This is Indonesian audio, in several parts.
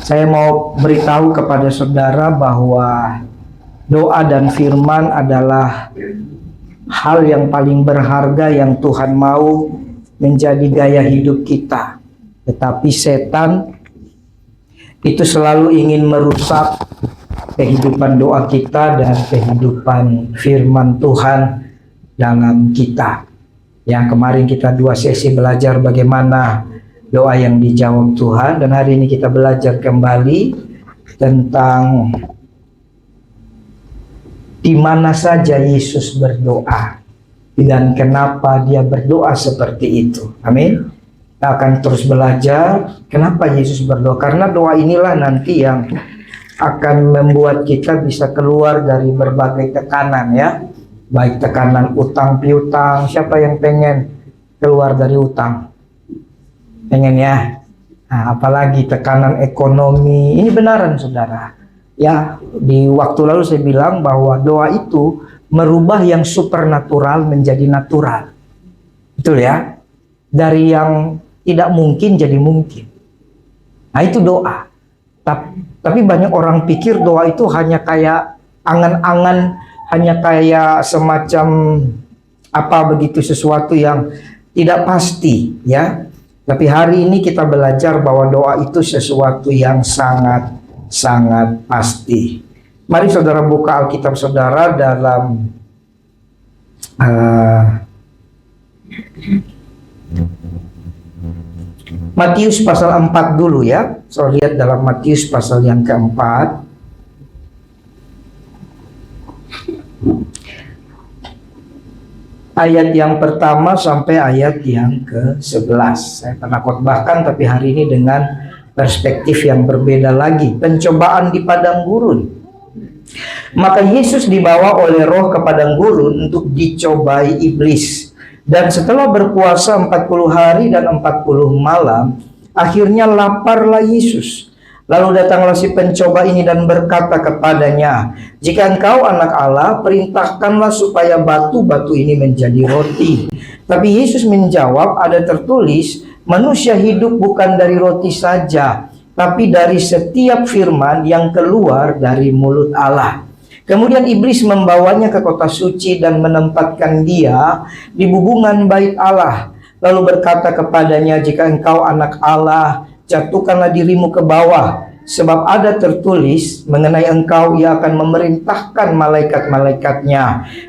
Saya mau beritahu kepada saudara bahwa doa dan firman adalah hal yang paling berharga yang Tuhan mau menjadi gaya hidup kita. Tetapi setan itu selalu ingin merusak kehidupan doa kita dan kehidupan firman Tuhan dalam kita. Yang kemarin kita 2 sesi belajar bagaimana doa yang dijawab Tuhan, dan hari ini kita belajar kembali tentang di mana saja Yesus berdoa dan kenapa dia berdoa seperti itu. Amin. Kita akan terus belajar kenapa Yesus berdoa, karena doa inilah nanti yang akan membuat kita bisa keluar dari berbagai tekanan, ya. Baik tekanan utang piutang. Siapa yang pengen keluar dari utang? Pengen, ya. Nah, apalagi tekanan ekonomi. Ini benaran saudara. Ya, di waktu lalu saya bilang bahwa doa itu merubah yang supernatural menjadi natural. Betul ya? Dari yang tidak mungkin jadi mungkin. Nah, itu doa. Tapi banyak orang pikir doa itu hanya kayak angan-angan, hanya kayak semacam apa begitu, sesuatu yang tidak pasti, ya. Tapi hari ini kita belajar bahwa doa itu sesuatu yang sangat pasti. Mari saudara buka Alkitab saudara dalam Matius pasal 4 dulu, ya. So lihat dalam Matius pasal yang keempat. Ayat yang pertama sampai ayat yang ke-11. Saya pernah khotbahkan, tapi hari ini dengan perspektif yang berbeda lagi. Pencobaan di padang gurun. Maka Yesus dibawa oleh Roh ke padang gurun untuk dicobai iblis. Dan setelah berpuasa 40 hari dan 40 malam, akhirnya laparlah Yesus. Lalu datanglah si pencoba ini dan berkata kepadanya, "Jika engkau anak Allah, perintahkanlah supaya batu-batu ini menjadi roti." Tapi Yesus menjawab, "Ada tertulis, manusia hidup bukan dari roti saja, tapi dari setiap firman yang keluar dari mulut Allah." Kemudian iblis membawanya ke kota suci dan menempatkan dia di bubungan bait Allah. Lalu berkata kepadanya, "Jika engkau anak Allah, jatuhkanlah dirimu ke bawah, sebab ada tertulis mengenai engkau, ia akan memerintahkan malaikat-malaikatnya,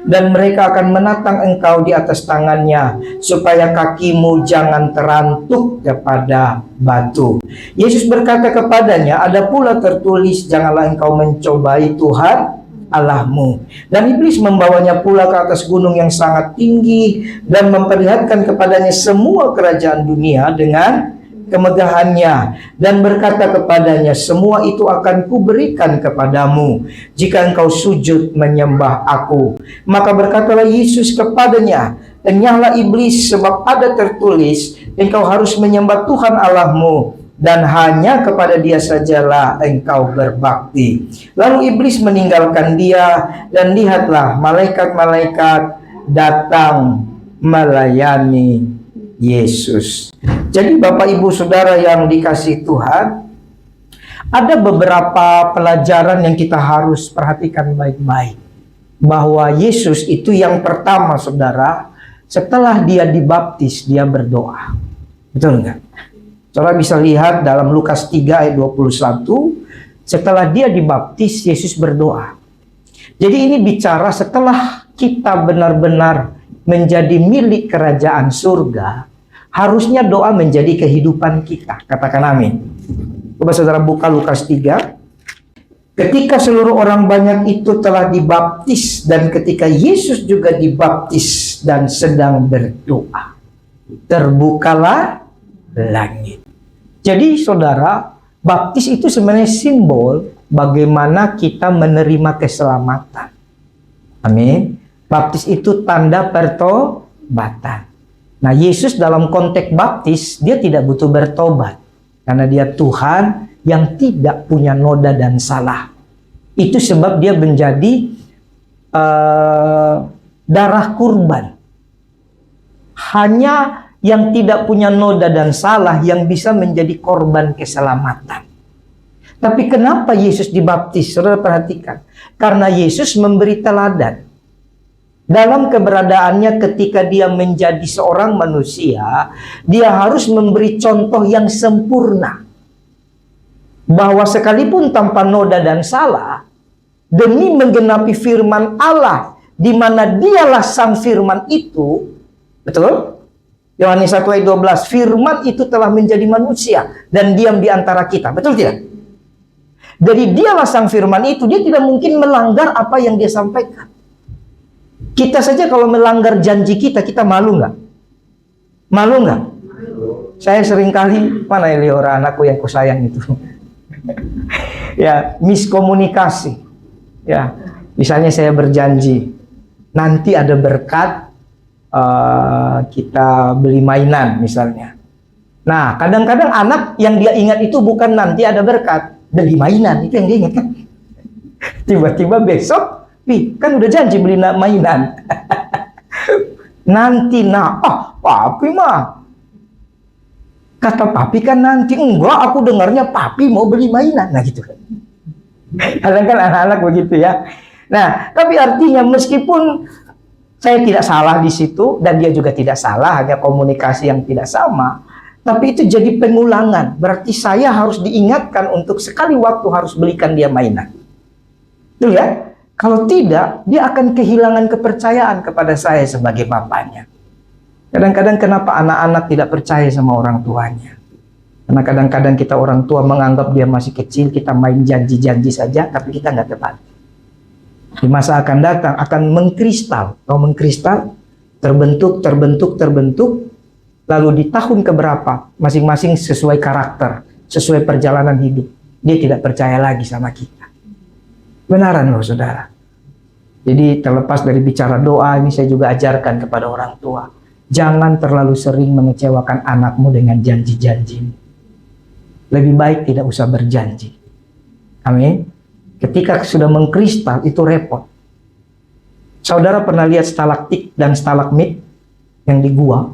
dan mereka akan menatang engkau di atas tangannya, supaya kakimu jangan terantuk kepada batu." Yesus berkata kepadanya, "Ada pula tertulis, janganlah engkau mencobai Tuhan Allahmu." Dan iblis membawanya pula ke atas gunung yang sangat tinggi dan memperlihatkan kepadanya semua kerajaan dunia dengan kemegahannya, dan berkata kepadanya, "Semua itu akan kuberikan kepadamu jika engkau sujud menyembah aku." Maka berkatalah Yesus kepadanya, "Enyahlah iblis, sebab ada tertulis, engkau harus menyembah Tuhan Allahmu, dan hanya kepada dia sajalah engkau berbakti." Lalu iblis meninggalkan dia, dan lihatlah malaikat-malaikat datang melayani Yesus. Jadi Bapak Ibu Saudara yang dikasihi Tuhan, ada beberapa pelajaran yang kita harus perhatikan baik-baik. Bahwa Yesus itu yang pertama saudara, setelah dia dibaptis, dia berdoa. Betul nggak? Saudara bisa lihat dalam Lukas 3 ayat 21, setelah dia dibaptis, Yesus berdoa. Jadi ini bicara setelah kita benar-benar menjadi milik kerajaan surga, harusnya doa menjadi kehidupan kita. Katakan amin. Coba saudara buka Lukas 3. Ketika seluruh orang banyak itu telah dibaptis, dan ketika Yesus juga dibaptis dan sedang berdoa, terbukalah langit. Jadi saudara, baptis itu sebenarnya simbol bagaimana kita menerima keselamatan. Amin. Baptis itu tanda pertobatan. Nah, Yesus dalam konteks baptis, dia tidak butuh bertobat. Karena dia Tuhan yang tidak punya noda dan salah. Itu sebab dia menjadi darah kurban. Hanya yang tidak punya noda dan salah yang bisa menjadi korban keselamatan. Tapi kenapa Yesus dibaptis? Saudara perhatikan. Karena Yesus memberi teladan. Dalam keberadaannya ketika dia menjadi seorang manusia, dia harus memberi contoh yang sempurna. Bahwa sekalipun tanpa noda dan salah, demi menggenapi firman Allah, di mana dialah sang firman itu, betul? Yohanes 1 ayat 12, firman itu telah menjadi manusia dan diam di antara kita, betul tidak? Jadi dialah sang firman itu, dia tidak mungkin melanggar apa yang dia sampaikan. Kita saja kalau melanggar janji kita, kita malu nggak? Malu nggak? Saya seringkali, mana Eliora anakku yang kusayang itu? Ya, miskomunikasi. Ya, misalnya saya berjanji, nanti ada berkat, kita beli mainan misalnya. Nah, kadang-kadang anak yang dia ingat itu bukan nanti ada berkat, beli mainan, itu yang dia ingat kan. Tiba-tiba besok, kan udah janji beli mainan. Nanti, papi mah. Kata papi kan nanti, enggak, aku dengarnya papi mau beli mainan. Nah gitu kan. Kadang-kadang anak-anak begitu ya. Nah, tapi artinya meskipun saya tidak salah di situ, dan dia juga tidak salah, hanya komunikasi yang tidak sama. Tapi itu jadi pengulangan. Berarti saya harus diingatkan untuk sekali waktu harus belikan dia mainan. Itu ya. Kalau tidak, dia akan kehilangan kepercayaan kepada saya sebagai bapaknya. Kadang-kadang kenapa anak-anak tidak percaya sama orang tuanya? Karena kadang-kadang kita orang tua menganggap dia masih kecil, kita main janji-janji saja, tapi kita nggak tepat. Di masa akan datang akan mengkristal. Kalau mengkristal, terbentuk, lalu di tahun keberapa, masing-masing sesuai karakter, sesuai perjalanan hidup, dia tidak percaya lagi sama kita. Benaran loh saudara. Jadi terlepas dari bicara doa, ini saya juga ajarkan kepada orang tua. Jangan terlalu sering mengecewakan anakmu dengan janji-janjimu. Lebih baik tidak usah berjanji. Amin. Ketika sudah mengkristal, itu repot. Saudara pernah lihat stalaktit dan stalagmit yang di gua?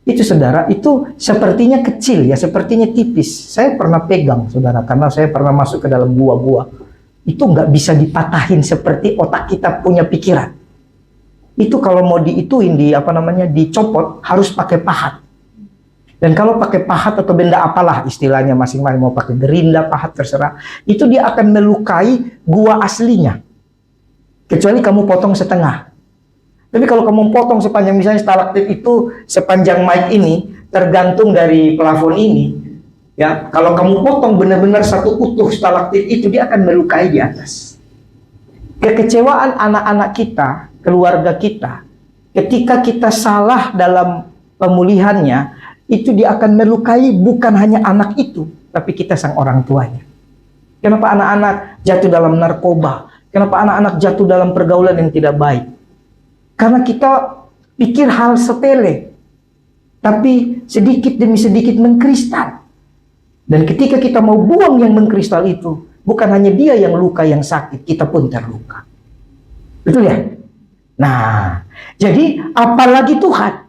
Itu saudara, itu sepertinya kecil ya, sepertinya tipis. Saya pernah pegang saudara, karena saya pernah masuk ke dalam gua-gua. Itu nggak bisa dipatahin seperti otak kita punya pikiran. Itu kalau mau diituin, dicopot, harus pakai pahat. Dan kalau pakai pahat atau benda apalah istilahnya masing-masing, mau pakai gerinda, pahat, terserah, itu dia akan melukai gua aslinya. Kecuali kamu potong setengah. Tapi kalau kamu potong sepanjang, misalnya stalaktit itu sepanjang mic ini, tergantung dari plafon ini, ya, kalau kamu potong benar-benar satu utuh stalaktit itu, dia akan melukai di atas. Kekecewaan anak-anak kita, keluarga kita, ketika kita salah dalam pemulihannya, itu dia akan melukai bukan hanya anak itu, tapi kita sang orang tuanya. Kenapa anak-anak jatuh dalam narkoba? Kenapa anak-anak jatuh dalam pergaulan yang tidak baik? Karena kita pikir hal sepele, tapi sedikit demi sedikit mengkristal. Dan ketika kita mau buang yang mengkristal itu, bukan hanya dia yang luka, yang sakit, kita pun terluka. Betul ya? Nah, jadi apalagi Tuhan.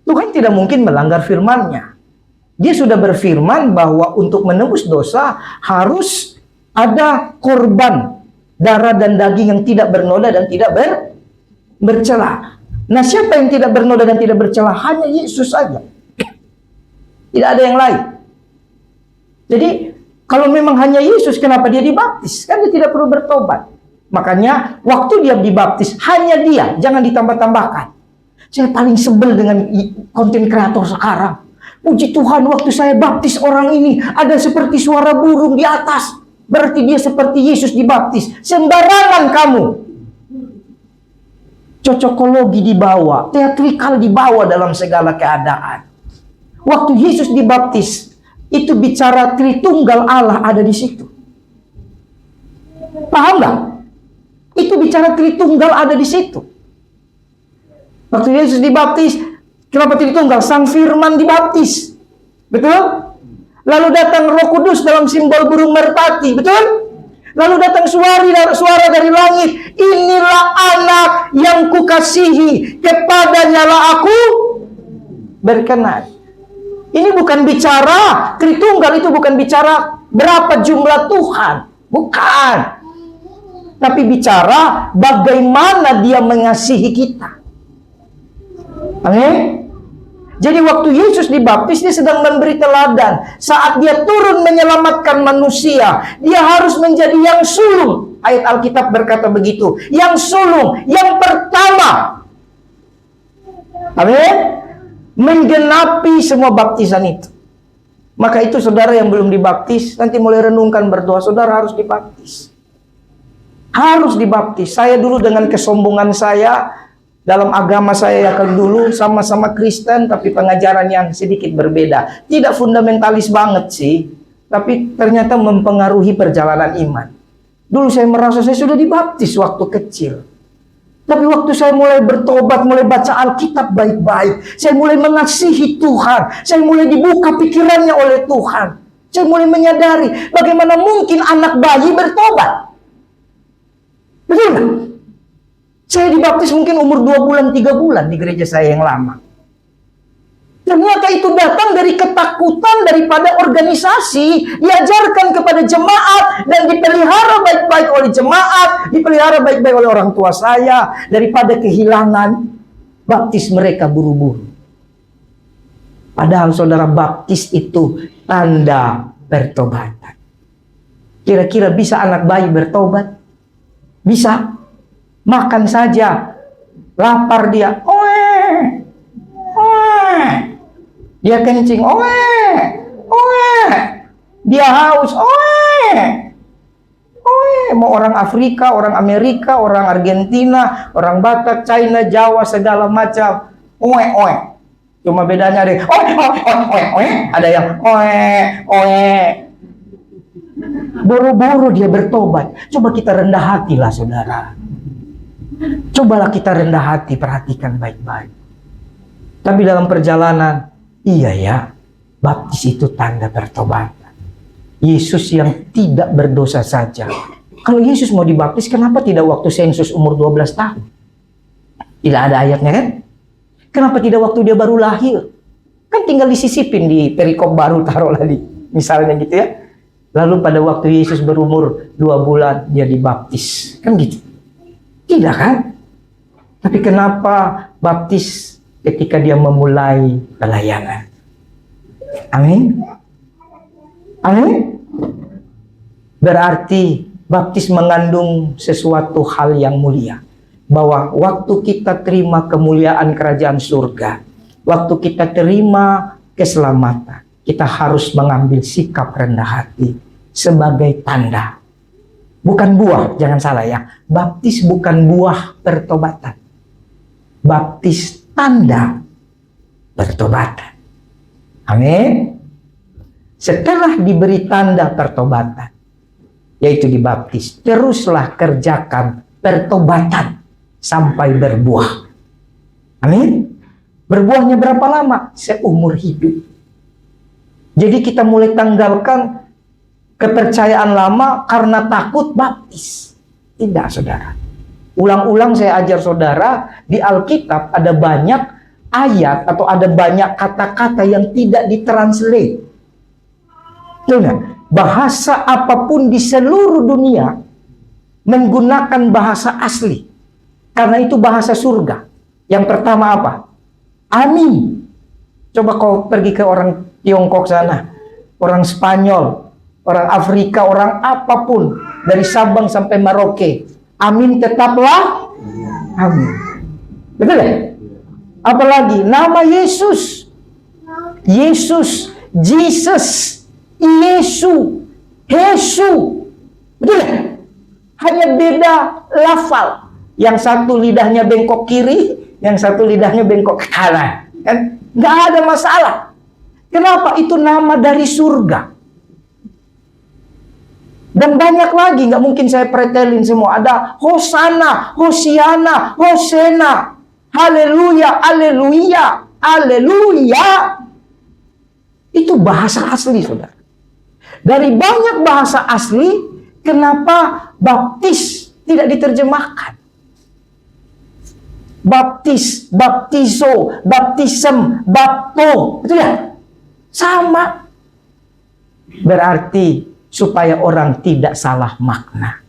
Tuhan tidak mungkin melanggar firman-Nya. Dia sudah berfirman bahwa untuk menebus dosa harus ada korban darah dan daging yang tidak bernoda dan tidak bercela. Nah, siapa yang tidak bernoda dan tidak bercela? Hanya Yesus saja. Tidak ada yang lain. Jadi, kalau memang hanya Yesus, kenapa dia dibaptis? Kan dia tidak perlu bertobat. Makanya, waktu dia dibaptis, hanya dia. Jangan ditambah-tambahkan. Saya paling sebel dengan konten kreator sekarang. Puji Tuhan, waktu saya baptis orang ini, ada seperti suara burung di atas. Berarti dia seperti Yesus dibaptis. Sembarangan kamu. Cocokologi dibawa, teatrikal dibawa dalam segala keadaan. Waktu Yesus dibaptis, itu bicara Tritunggal Allah ada di situ. Paham nggak? Itu bicara Tritunggal ada di situ. Waktu Yesus dibaptis, kenapa Tritunggal? Sang Firman dibaptis. Betul? Lalu datang Roh Kudus dalam simbol burung merpati. Betul? Lalu datang suara dari langit. Inilah anak yang kukasihi, kepadanya lah aku berkenan. Ini bukan bicara Tritunggal, itu bukan bicara berapa jumlah Tuhan. Bukan. Tapi bicara bagaimana dia mengasihi kita. Amin. Jadi waktu Yesus dibaptis, dia sedang memberi teladan. Saat dia turun menyelamatkan manusia, dia harus menjadi yang sulung. Ayat Alkitab berkata begitu. Yang sulung, yang pertama. Amin. Menggenapi semua baptisan itu. Maka itu saudara yang belum dibaptis, nanti mulai renungkan berdoa, saudara harus dibaptis. Harus dibaptis. Saya dulu dengan kesombongan saya, dalam agama saya yang dulu sama-sama Kristen, tapi pengajaran yang sedikit berbeda. Tidak fundamentalis banget sih, tapi ternyata mempengaruhi perjalanan iman. Dulu saya merasa saya sudah dibaptis waktu kecil. Tapi waktu saya mulai bertobat, mulai baca Alkitab baik-baik, saya mulai mengasihi Tuhan, saya mulai dibuka pikirannya oleh Tuhan. Saya mulai menyadari bagaimana mungkin anak bayi bertobat. Betul nggak? Saya dibaptis mungkin umur 2 bulan, 3 bulan di gereja saya yang lama. Ternyata itu datang dari ketakutan daripada organisasi, diajarkan kepada jemaat dan dipelihara baik-baik oleh jemaat, dipelihara baik-baik oleh orang tua saya, daripada kehilangan baptis mereka buru-buru. Padahal saudara, baptis itu tanda pertobatan. Kira-kira bisa anak bayi bertobat? Bisa. Makan saja, lapar dia, oe, oe, dia kencing, oe, oe, dia haus, oe, oe. Mau orang Afrika, orang Amerika, orang Argentina, orang Batak, China, Jawa, segala macam, oe, oe. Cuma bedanya ada, oe, oe, oe, oe, oe. Ada yang oe, oe. Buru-buru dia bertobat. Coba kita rendah hatilah saudara. Cobalah kita rendah hati, perhatikan baik-baik. Tapi dalam perjalanan, iya ya, baptis itu tanda pertobatan. Yesus yang tidak berdosa saja. Kalau Yesus mau dibaptis, kenapa tidak waktu sensus umur 12 tahun? Tidak ada ayatnya kan? Kenapa tidak waktu dia baru lahir? Kan tinggal disisipin di perikop baru, taruhlah di misalnya gitu ya. Lalu pada waktu Yesus berumur 2 bulan, dia dibaptis. Kan gitu. Tidak kan? Tapi kenapa baptis ketika dia memulai pelayanan? Amin. Amin. Berarti baptis mengandung sesuatu hal yang mulia. Bahwa waktu kita terima kemuliaan kerajaan surga, waktu kita terima keselamatan, kita harus mengambil sikap rendah hati sebagai tanda. Bukan buah, jangan salah ya. Baptis bukan buah pertobatan. Baptis tanda pertobatan. Amin. Setelah diberi tanda pertobatan, yaitu dibaptis, teruslah kerjakan pertobatan sampai berbuah. Amin. Berbuahnya berapa lama? Seumur hidup. Jadi kita mulai tanggalkan kepercayaan lama karena takut baptis. Tidak, saudara. Ulang-ulang saya ajar saudara, di Alkitab ada banyak ayat atau ada banyak kata-kata yang tidak ditranslate. Bahasa apapun di seluruh dunia menggunakan bahasa asli. Karena itu bahasa surga. Yang pertama apa? Amin. Coba kau pergi ke orang Tiongkok sana, orang Spanyol, orang Afrika, orang apapun, dari Sabang sampai Merauke, amin tetaplah amin. Betul ya? Apalagi nama Yesus, Yesus, Jesus, Yesu, Yesu. Betul ya? Hanya beda lafal. Yang satu lidahnya bengkok kiri, yang satu lidahnya bengkok kanan. Kan? Nggak ada masalah. Kenapa? Itu nama dari surga. Dan banyak lagi, nggak mungkin saya pretelin semua. Ada Hosana, Hosiana, Hosena, Haleluya, Aleluya, Aleluya. Itu bahasa asli, saudara. Dari banyak bahasa asli, kenapa baptis tidak diterjemahkan? Baptis, baptizo, baptism, bapto. Betul ya? Sama. Berarti supaya orang tidak salah makna.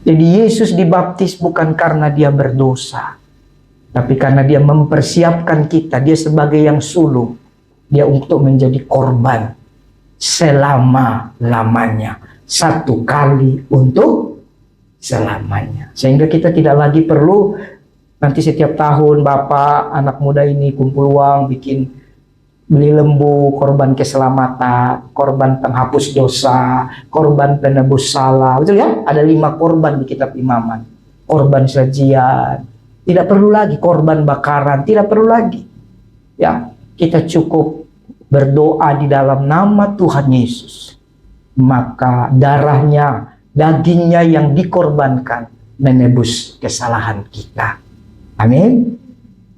Jadi Yesus dibaptis bukan karena dia berdosa, tapi karena dia mempersiapkan kita. Dia sebagai yang sulung, dia untuk menjadi korban selama-lamanya, satu kali untuk selamanya. Sehingga kita tidak lagi perlu nanti setiap tahun Bapak anak muda ini kumpul uang, beli lembu, korban keselamatan, korban penghapus dosa, korban penebus salah. Betul ya? Ada 5 korban di kitab Imaman. Korban sajian. Tidak perlu lagi korban bakaran, tidak perlu lagi. Ya, kita cukup berdoa di dalam nama Tuhan Yesus. Maka darahnya, dagingnya yang dikorbankan menebus kesalahan kita. Amin.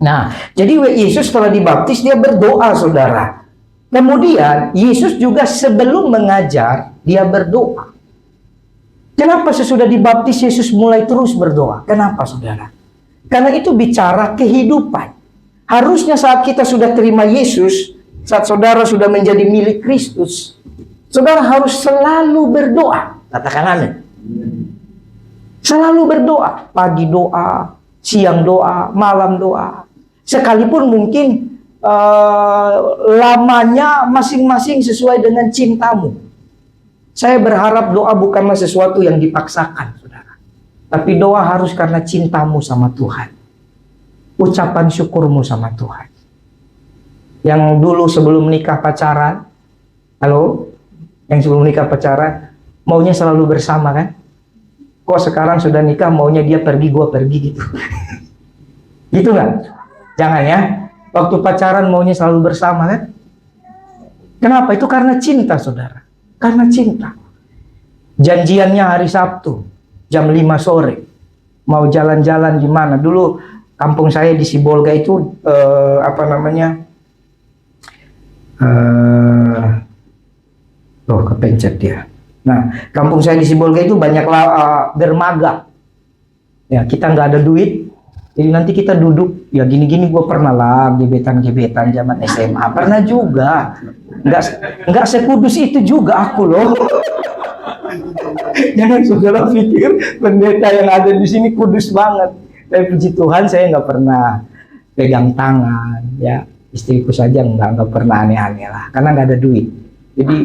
Nah, jadi Yesus setelah dibaptis dia berdoa, saudara. Kemudian Yesus juga sebelum mengajar dia berdoa. Kenapa sesudah dibaptis Yesus mulai terus berdoa? Kenapa, saudara? Karena itu bicara kehidupan. Harusnya saat kita sudah terima Yesus, saat saudara sudah menjadi milik Kristus, saudara harus selalu berdoa. Katakan amin. Selalu berdoa. Pagi doa, siang doa, malam doa. Sekalipun mungkin lamanya masing-masing sesuai dengan cintamu. Saya berharap doa bukanlah sesuatu yang dipaksakan, saudara. Tapi doa harus karena cintamu sama Tuhan. Ucapan syukurmu sama Tuhan. Yang dulu sebelum menikah pacaran, halo? Yang sebelum menikah pacaran, maunya selalu bersama kan? Kok sekarang sudah nikah maunya dia pergi, gua pergi gitu. Gitu nggak? Jangan ya. Waktu pacaran maunya selalu bersama kan? Kenapa? Itu karena cinta, saudara. Karena cinta. Janjiannya hari Sabtu jam 5 sore. Mau jalan-jalan di mana? Dulu kampung saya di Sibolga itu kepencet dia. Nah, kampung saya di Sibolga itu banyak dermaga. Ya, kita nggak ada duit. Jadi nanti kita duduk, ya gini-gini gue pernah lah, gebetan-gebetan zaman SMA. Pernah juga. Nggak sekudus itu juga aku loh. Jangan saudara pikir pendeta yang ada di sini kudus banget. Tapi puji Tuhan saya nggak pernah pegang tangan. Ya, istriku saja nggak pernah aneh-aneh lah. Karena nggak ada duit. Jadi,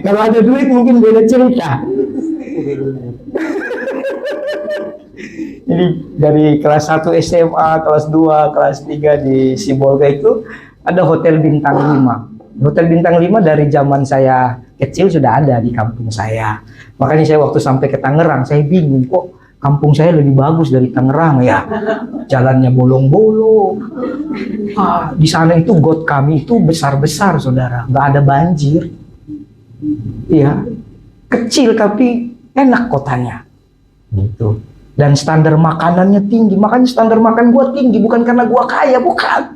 kalau ada duit mungkin beda cerita. Jadi dari kelas 1 SMA, kelas 2, kelas 3 di Sibolga itu ada Hotel Bintang 5. Hotel Bintang 5 dari zaman saya kecil sudah ada di kampung saya. Makanya saya waktu sampai ke Tangerang, saya bingung kok kampung saya lebih bagus dari Tangerang ya. Jalannya bolong-bolong. Di sana itu got kami itu besar-besar, saudara. Nggak ada banjir. Iya, kecil tapi enak kotanya. Gitu. Dan standar makanannya tinggi. Makanya standar makan gua tinggi bukan karena gua kaya, bukan.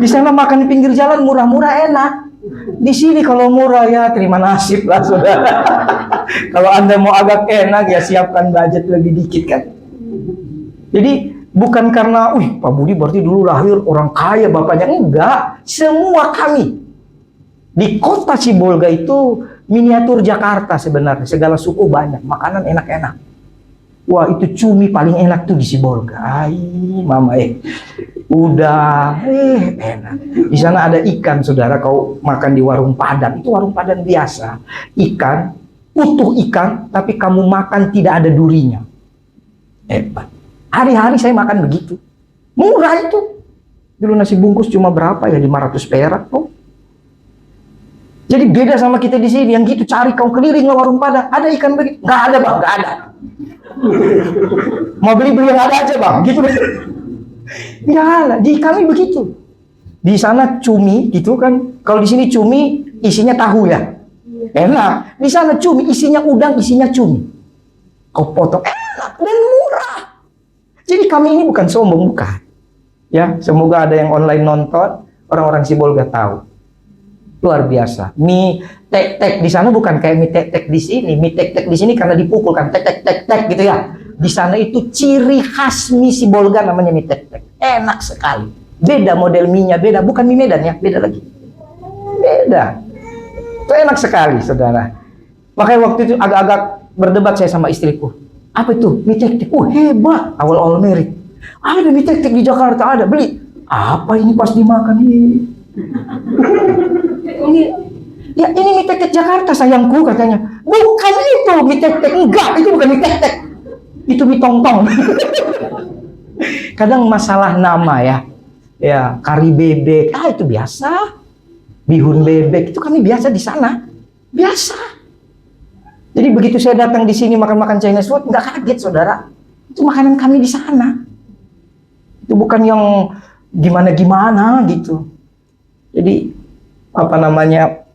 Di sana makan di pinggir jalan murah-murah enak. Di sini kalau murah ya terima nasib lah, saudara. Kalau Anda mau agak enak ya siapkan budget lebih dikit kan. Jadi bukan karena, Pak Budi berarti dulu lahir orang kaya bapaknya. Enggak, semua kami di kota Sibolga itu miniatur Jakarta sebenarnya. Segala suku banyak, makanan enak-enak. Wah, itu cumi paling enak tuh di Sibolga. Mama udah enak. Di sana ada ikan, saudara. Kau makan di warung Padang, itu warung Padang biasa. Ikan, utuh ikan, tapi kamu makan tidak ada durinya. Hebat. Hari-hari saya makan begitu. Murah itu. Dulu nasi bungkus cuma berapa ya? 500 perak kok. Jadi beda sama kita di sini yang gitu cari kau keliling ke warung Padang. Ada ikan begitu? Nggak ada, Bang, nggak ada. Mau beli yang ada aja, Bang, gitu. Nggak ada. Di kami begitu. Di sana cumi gitu kan. Kalau di sini cumi isinya tahu ya. Enak. Di sana cumi isinya udang, isinya cumi. Kau potong enak dan murah. Jadi kami ini bukan sombong, bukan. Ya, semoga ada yang online nonton, orang-orang Sibolga tahu. Luar biasa. Mie tek-tek di sana bukan kayak mie tek-tek di sini. Mie tek-tek di sini karena dipukul kan tek-tek-tek-tek gitu ya. Di sana itu ciri khas mie Sibolga namanya mie tek-tek. Enak sekali. Beda model mie-nya, beda. Bukan mie Medan ya, beda lagi. Beda. Beda. Itu enak sekali, saudara. Makanya waktu itu agak-agak berdebat saya sama istriku. Apa itu? Mie tek-tek. Hebat. Awal-awal merit. Ada mie tek-tek di Jakarta, ada. Beli. Apa ini pas dimakan? Ini mie tek-tek Jakarta, sayangku, katanya. Bukan itu mie tek-tek. Enggak, itu bukan mie tek-tek. Itu mie tong-tong. Kadang masalah nama ya. Ya, kari bebek. Itu biasa. Bihun bebek itu kami biasa di sana. Biasa. Jadi begitu saya datang di sini makan-makan Chinese food, nggak kaget, saudara. Itu makanan kami di sana. Itu bukan yang gimana-gimana gitu. Jadi apa namanya?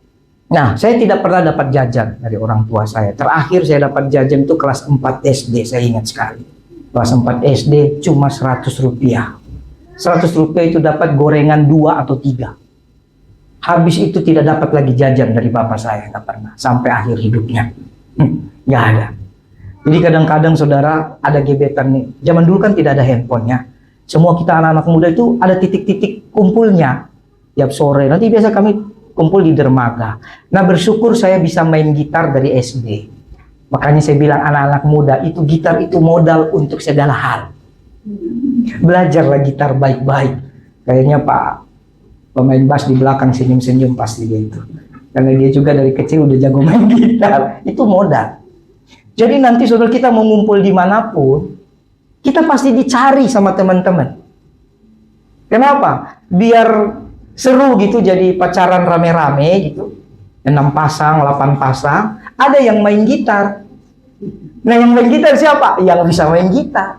Nah, saya tidak pernah dapat jajan dari orang tua saya. Terakhir saya dapat jajan itu kelas 4 SD, saya ingat sekali. Kelas 4 SD cuma 100 rupiah. 100 rupiah itu dapat gorengan 2 atau 3. Habis itu tidak dapat lagi jajan dari bapak saya, nggak pernah. Sampai akhir hidupnya. Nggak ada. Jadi kadang-kadang saudara ada gebetan nih. Zaman dulu kan tidak ada handphonenya. Semua kita anak-anak muda itu ada titik-titik kumpulnya. Tiap sore, nanti biasa kami kumpul di dermaga. Nah, bersyukur saya bisa main gitar dari SD. Makanya saya bilang anak-anak muda itu gitar itu modal untuk segala hal. Belajarlah gitar baik-baik. Kayaknya Pak pemain bass di belakang senyum-senyum pasti dia itu. Karena dia juga dari kecil udah jago main gitar. Itu modal. Jadi nanti saudara kita mau ngumpul dimanapun, kita pasti dicari sama teman-teman. Kenapa? Biar seru gitu, jadi pacaran rame-rame gitu. 6 pasang, 8 pasang. Ada yang main gitar. Nah, yang main gitar siapa? Yang bisa main gitar.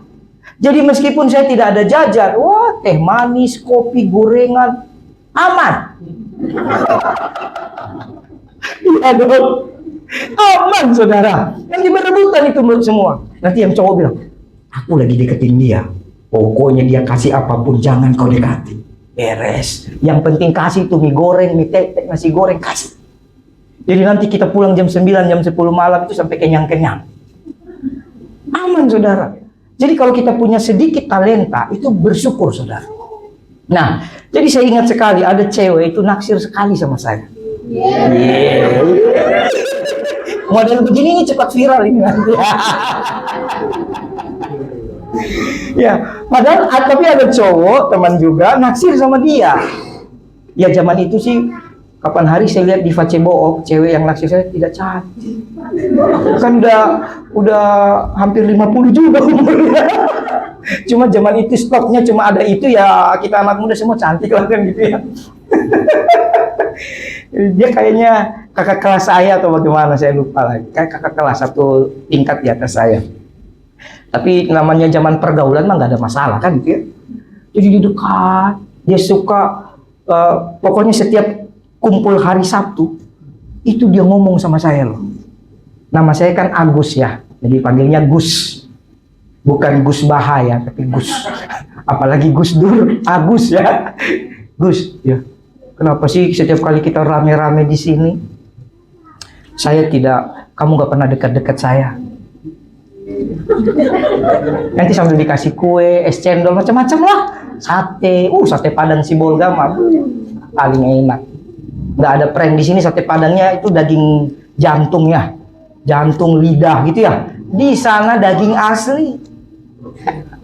Jadi meskipun saya tidak ada jajan, wah, teh manis, kopi, gorengan, aman. Iya dong. Aman, saudara. Yang berebutan itu semua. Nanti yang cowok bilang, aku lagi deketin dia. Pokoknya dia kasih apapun, jangan kau dekati. Beres. Yang penting kasih tuh mie goreng, mie tek-tek, nasi goreng, kasih. Jadi nanti kita pulang jam 9, jam 10 malam itu sampai kenyang-kenyang. Aman, saudara. Jadi kalau kita punya sedikit talenta, itu bersyukur, saudara. Nah, jadi saya ingat sekali ada cewek itu naksir sekali sama saya. Model begini ini cepat viral ini nanti. Ya, padahal tapi ada cowok teman juga naksir sama dia. Ya zaman itu sih kapan hari saya lihat di Facebook cewek yang naksir saya tidak cantik. Kan udah hampir 50 juga umurnya. Cuma zaman itu stoknya cuma ada itu ya, kita anak muda semua cantik lah kan gitu ya. Dia kayaknya kakak kelas saya atau bagaimana saya lupa lagi. Kayak kakak kelas 1 tingkat di atas saya. Tapi namanya zaman pergaulan mah nggak ada masalah kan gitu ya. Jadi di dekat, dia suka pokoknya setiap kumpul hari Sabtu itu dia ngomong sama saya loh. Nama saya kan Agus ya, jadi panggilnya Gus. Bukan Gus Bahaya, tapi Gus. Apalagi Gus Dur, Agus ya. Gus, ya. Kenapa sih setiap kali kita rame-rame di sini, kamu gak pernah dekat-dekat saya. Nanti sambil dikasih kue, es cendol, macam-macam lah. Sate, sate Padang Sibolga mah paling enak. Gak ada prank di sini, sate Padangnya itu daging jantungnya, jantung lidah gitu ya. Di sana daging asli.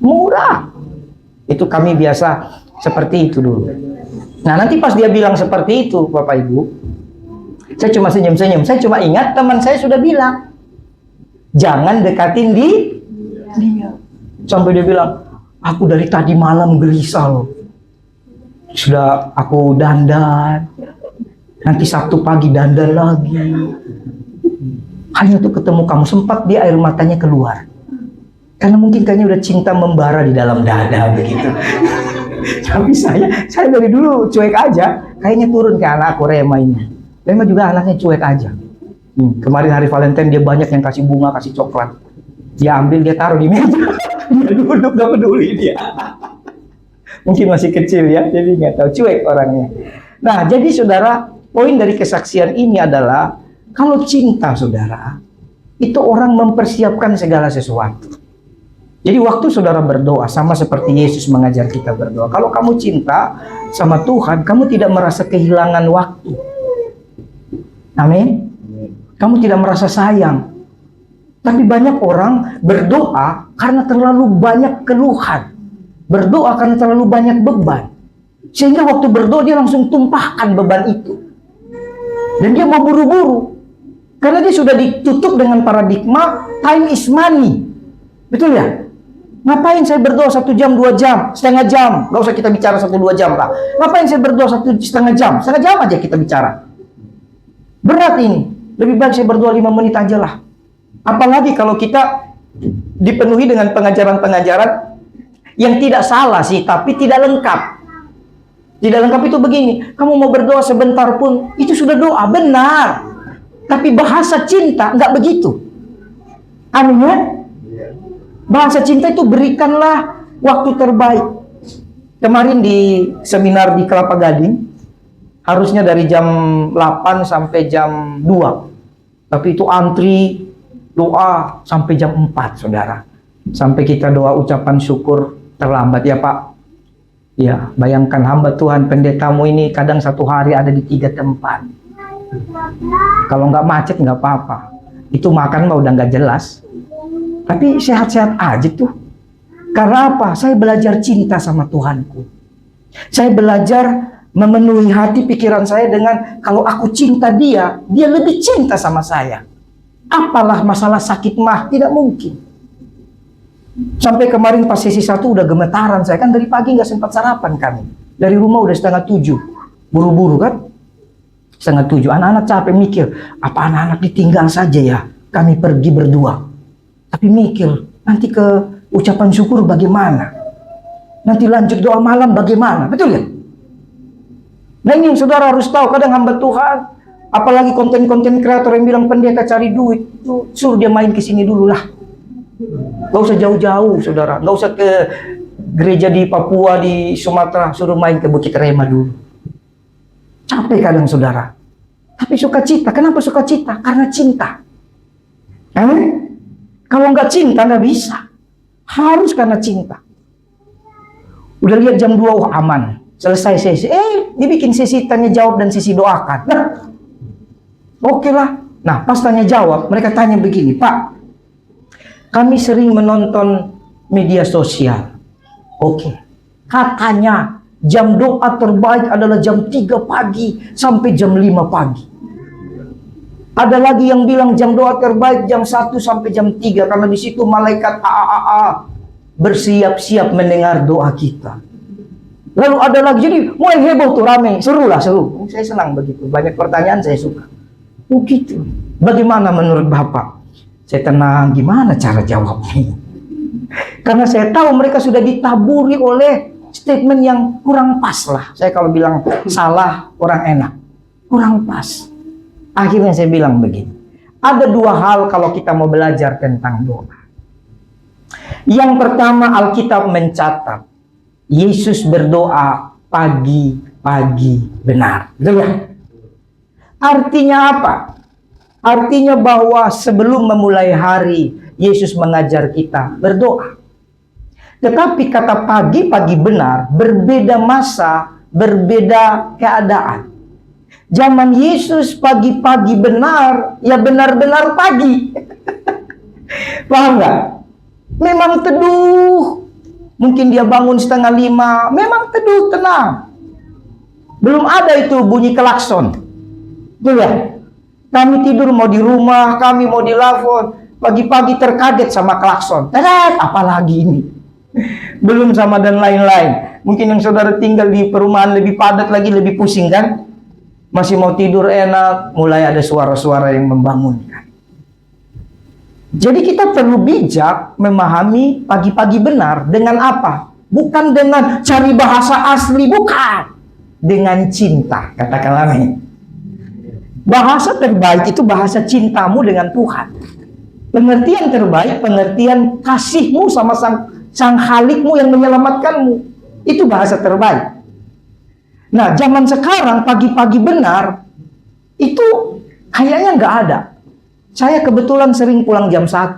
Murah. Itu kami biasa seperti itu dulu. Nah nanti pas dia bilang seperti itu Bapak Ibu, saya cuma senyum-senyum. Saya cuma ingat teman saya sudah bilang, jangan dekatin dia. Sampai dia bilang, aku dari tadi malam gelisah loh. Sudah aku dandan, nanti Sabtu pagi dandan lagi. Hanya untuk ketemu kamu. Sempat dia air matanya keluar. Karena mungkin kayaknya udah cinta membara di dalam dada begitu. Tapi saya dari dulu cuek aja. Kayaknya turun ke anakku Rema ini. Rema juga anaknya cuek aja. Kemarin hari Valentine dia banyak yang kasih bunga, kasih coklat. Dia ambil, dia taruh di meja. Dia duduk, gak peduli dia. Mungkin masih kecil ya, jadi nggak tahu, cuek orangnya. Nah, jadi saudara, poin dari kesaksian ini adalah kalau cinta, saudara, itu orang mempersiapkan segala sesuatu. Jadi waktu saudara berdoa, sama seperti Yesus mengajar kita berdoa. Kalau kamu cinta sama Tuhan, kamu tidak merasa kehilangan waktu. Amin. Kamu tidak merasa sayang. Tapi banyak orang berdoa karena terlalu banyak keluhan. Berdoa karena terlalu banyak beban. Sehingga waktu berdoa dia langsung tumpahkan beban itu. Dan dia mau buru-buru. Karena dia sudah ditutup dengan paradigma time is money. Betul ya? Ngapain saya berdoa 1 jam, 2 jam, setengah jam? Gak usah kita bicara 1-2 jam lah. Ngapain saya berdoa 1,5 jam? Setengah jam aja kita bicara. Berat ini. Lebih baik saya berdoa 5 menit aja lah. Apalagi kalau kita dipenuhi dengan pengajaran-pengajaran yang tidak salah sih, tapi tidak lengkap. Tidak lengkap itu begini, kamu mau berdoa sebentar pun, itu sudah doa, benar. Tapi bahasa cinta nggak begitu. Amin ya? Bahasa cinta itu berikanlah waktu terbaik. Kemarin di seminar di Kelapa Gading, harusnya dari jam 8 sampai jam 2. Tapi itu antri doa sampai jam 4, saudara. Sampai kita doa ucapan syukur terlambat ya Pak. Ya, bayangkan hamba Tuhan pendetamu ini kadang 1 hari ada di 3 tempat. Kalau nggak macet nggak apa-apa. Itu makan mah udah nggak jelas. Tapi sehat-sehat aja tuh. Karena apa? Saya belajar cinta sama Tuhanku. Saya belajar memenuhi hati pikiran saya dengan kalau aku cinta dia, dia lebih cinta sama saya. Apalah masalah sakit mah, tidak mungkin. Sampai kemarin pas sesi 1 udah gemetaran saya. Kan dari pagi nggak sempat sarapan kami. Dari rumah udah 6:30. Buru-buru kan? 6:30. Anak-anak capek mikir, apa anak-anak ditinggal saja ya? Kami pergi berdua. Tapi mikir, nanti ke ucapan syukur bagaimana? Nanti lanjut doa malam bagaimana? Betul ya? Nah ini yang saudara harus tahu. Kadang hamba Tuhan, apalagi konten-konten kreator yang bilang pendeta cari duit, tuh, suruh dia main ke sini dulu lah. Gak usah jauh-jauh saudara, gak usah ke gereja di Papua, di Sumatera, suruh main ke Bukit Rema dulu. Capek kadang saudara. Tapi sukacita, kenapa sukacita? Karena cinta. Kalau nggak cinta nggak bisa. Harus karena cinta. Udah lihat jam 2, oh aman. Selesai sesi. Dibikin sesi tanya jawab dan sesi doakan. Nah, oke lah. Nah, pas tanya jawab, mereka tanya begini, Pak, kami sering menonton media sosial. Oke. Katanya jam doa terbaik adalah jam 3 pagi sampai jam 5 pagi. Ada lagi yang bilang jam doa terbaik jam 1 sampai jam 3 karena di situ malaikat bersiap-siap mendengar doa kita. Lalu ada lagi, jadi mulai heboh tuh, rame, seru. Saya senang begitu. Banyak pertanyaan saya suka. Oh gitu. Bagaimana menurut Bapak? Saya tenang, gimana cara jawabnya? Karena saya tahu mereka sudah ditaburi oleh statement yang kurang pas lah. Saya kalau bilang salah, orang enak. Kurang pas. Akhirnya saya bilang begini. Ada 2 hal kalau kita mau belajar tentang doa. Yang pertama, Alkitab mencatat Yesus berdoa pagi-pagi benar. Betul ya? Artinya apa? Artinya bahwa sebelum memulai hari, Yesus mengajar kita berdoa. Tetapi kata pagi-pagi benar, berbeda masa, berbeda keadaan. Zaman Yesus pagi-pagi benar, ya benar-benar pagi. Paham nggak? Memang teduh. Mungkin dia bangun 4:30, memang teduh, tenang. Belum ada itu bunyi klakson. Betul ya? Kami tidur mau di rumah, kami mau di lavon, pagi-pagi terkaget sama klakson. Teret, apalagi ini? Belum sama dan lain-lain. Mungkin yang saudara tinggal di perumahan lebih padat lagi, lebih pusing kan? Masih mau tidur enak, mulai ada suara-suara yang membangunkan. Jadi kita perlu bijak memahami pagi-pagi benar dengan apa? Bukan dengan cari bahasa asli, bukan. Dengan cinta, katakanlah ini. Bahasa terbaik itu bahasa cintamu dengan Tuhan. Pengertian terbaik, pengertian kasihmu sama sang Khalikmu yang menyelamatkanmu. Itu bahasa terbaik. Nah, zaman sekarang pagi-pagi benar itu kayaknya nggak ada. Saya kebetulan sering pulang jam 1,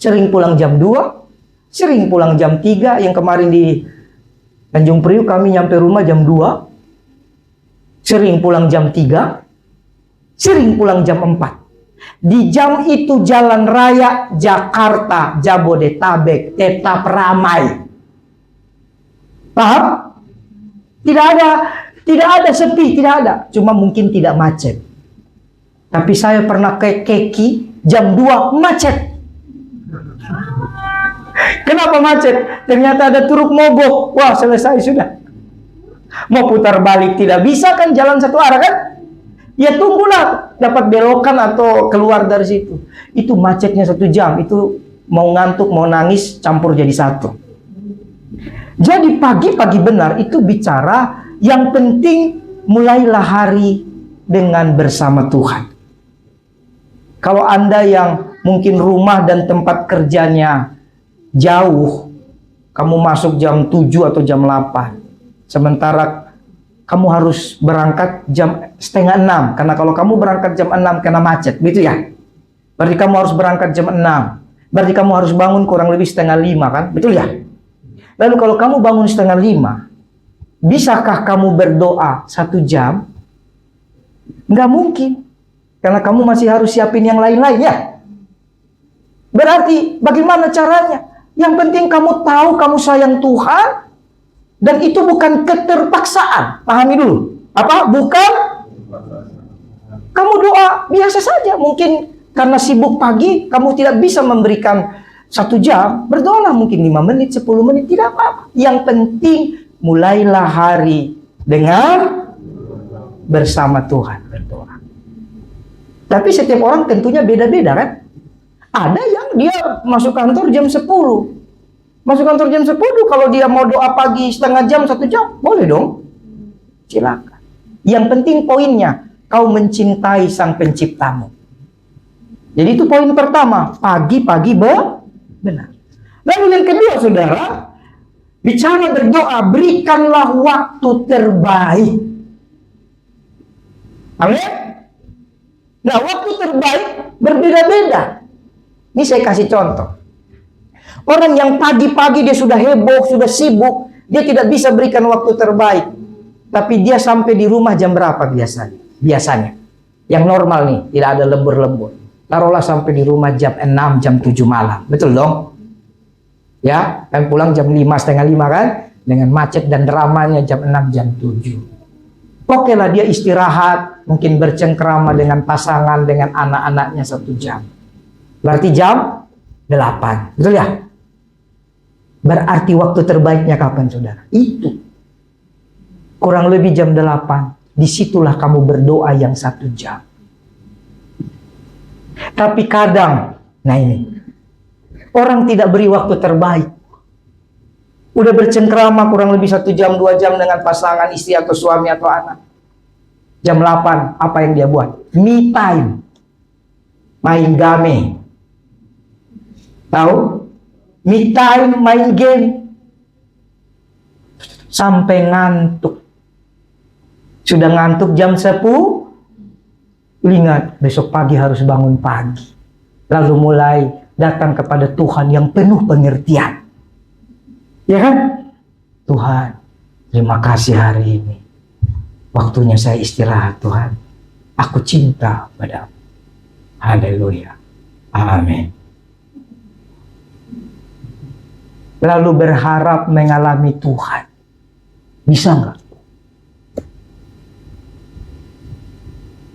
sering pulang jam 2, sering pulang jam 3. Yang kemarin di Tanjung Priuk kami nyampe rumah jam 2. Sering pulang jam 3. Sering pulang jam 4. Di jam itu jalan raya Jakarta, Jabodetabek tetap ramai. Paham? Tidak ada sepi, tidak ada. Cuma mungkin tidak macet. Tapi saya pernah ke Keki jam 2 macet. Kenapa macet? Ternyata ada truk mogok. Wah, selesai sudah. Mau putar balik tidak bisa kan, jalan satu arah kan? Ya tunggulah dapat belokan atau keluar dari situ. Itu macetnya 1 jam. Itu mau ngantuk, mau nangis, campur jadi satu. Jadi pagi-pagi benar itu bicara yang penting mulailah hari dengan bersama Tuhan. Kalau Anda yang mungkin rumah dan tempat kerjanya jauh, kamu masuk jam 7 atau jam 8. Sementara kamu harus berangkat jam 5:30. Karena kalau kamu berangkat jam 6 kena macet, gitu ya. Berarti kamu harus berangkat jam 6. Berarti kamu harus bangun kurang lebih 4:30 kan? Betul ya? Lalu kalau kamu bangun 4:30, bisakah kamu berdoa 1 jam? Nggak mungkin. Karena kamu masih harus siapin yang lain-lain ya. Berarti bagaimana caranya? Yang penting kamu tahu kamu sayang Tuhan. Dan itu bukan keterpaksaan. Pahami dulu. Apa? Bukan. Kamu doa biasa saja. Mungkin karena sibuk pagi, kamu tidak bisa memberikan 1 jam. Berdoalah mungkin 5 menit, 10 menit. Tidak apa-apa. Yang penting mulailah hari dengan bersama Tuhan. Berdoa. Tapi setiap orang tentunya beda-beda kan. Ada yang dia masuk kantor jam 10. Masuk kantor jam 10, kalau dia mau doa pagi setengah jam, 1 jam, boleh dong. Silakan. Yang penting poinnya, kau mencintai Sang Penciptamu. Jadi itu poin pertama, pagi-pagi benar. Lalu yang kedua, saudara, bicara berdoa, berikanlah waktu terbaik. Amin? Nah, waktu terbaik berbeda-beda. Ini saya kasih contoh. Orang yang pagi-pagi dia sudah heboh, sudah sibuk, dia tidak bisa berikan waktu terbaik. Tapi dia sampai di rumah jam berapa biasanya? Biasanya. Yang normal nih, tidak ada lembur-lembur. Taruhlah sampai di rumah jam 6, jam 7 malam. Betul dong? Ya, kan pulang jam 5, setengah 5 kan? Dengan macet dan dramanya jam 6, jam 7. Oke lah dia istirahat, mungkin bercengkrama dengan pasangan, dengan anak-anaknya 1 jam. Berarti jam 8. Betul ya? Berarti waktu terbaiknya kapan, saudara? Itu. Kurang lebih jam 8. Disitulah kamu berdoa yang 1 jam. Tapi kadang, nah ini, orang tidak beri waktu terbaik. Udah bercengkrama kurang lebih 1 jam, 2 jam dengan pasangan, istri atau suami atau anak. Jam 8, apa yang dia buat? Me time. Main game. Tahu? Me time, main game. Sampai ngantuk. Sudah ngantuk jam 10. Ingat, besok pagi harus bangun pagi. Lalu mulai datang kepada Tuhan yang penuh pengertian. Ya kan? Tuhan, terima kasih hari ini. Waktunya saya istirahat, Tuhan. Aku cinta padamu. Haleluya. Amin. Lalu berharap mengalami Tuhan. Bisa nggak?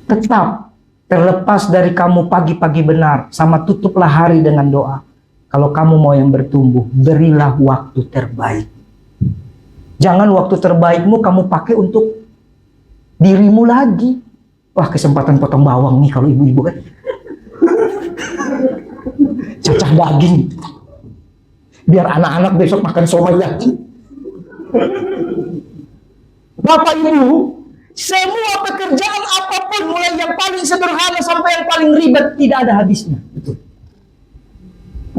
Tetap terlepas dari kamu pagi-pagi benar, sama tutuplah hari dengan doa. Kalau kamu mau yang bertumbuh, berilah waktu terbaik. Jangan waktu terbaikmu kamu pakai untuk dirimu lagi. Wah, kesempatan potong bawang nih kalau ibu-ibu kan. Cacah daging. Biar anak-anak besok makan somai lagi. Bapak Ibu, semua pekerjaan apapun, mulai yang paling sederhana sampai yang paling ribet, tidak ada habisnya. Betul.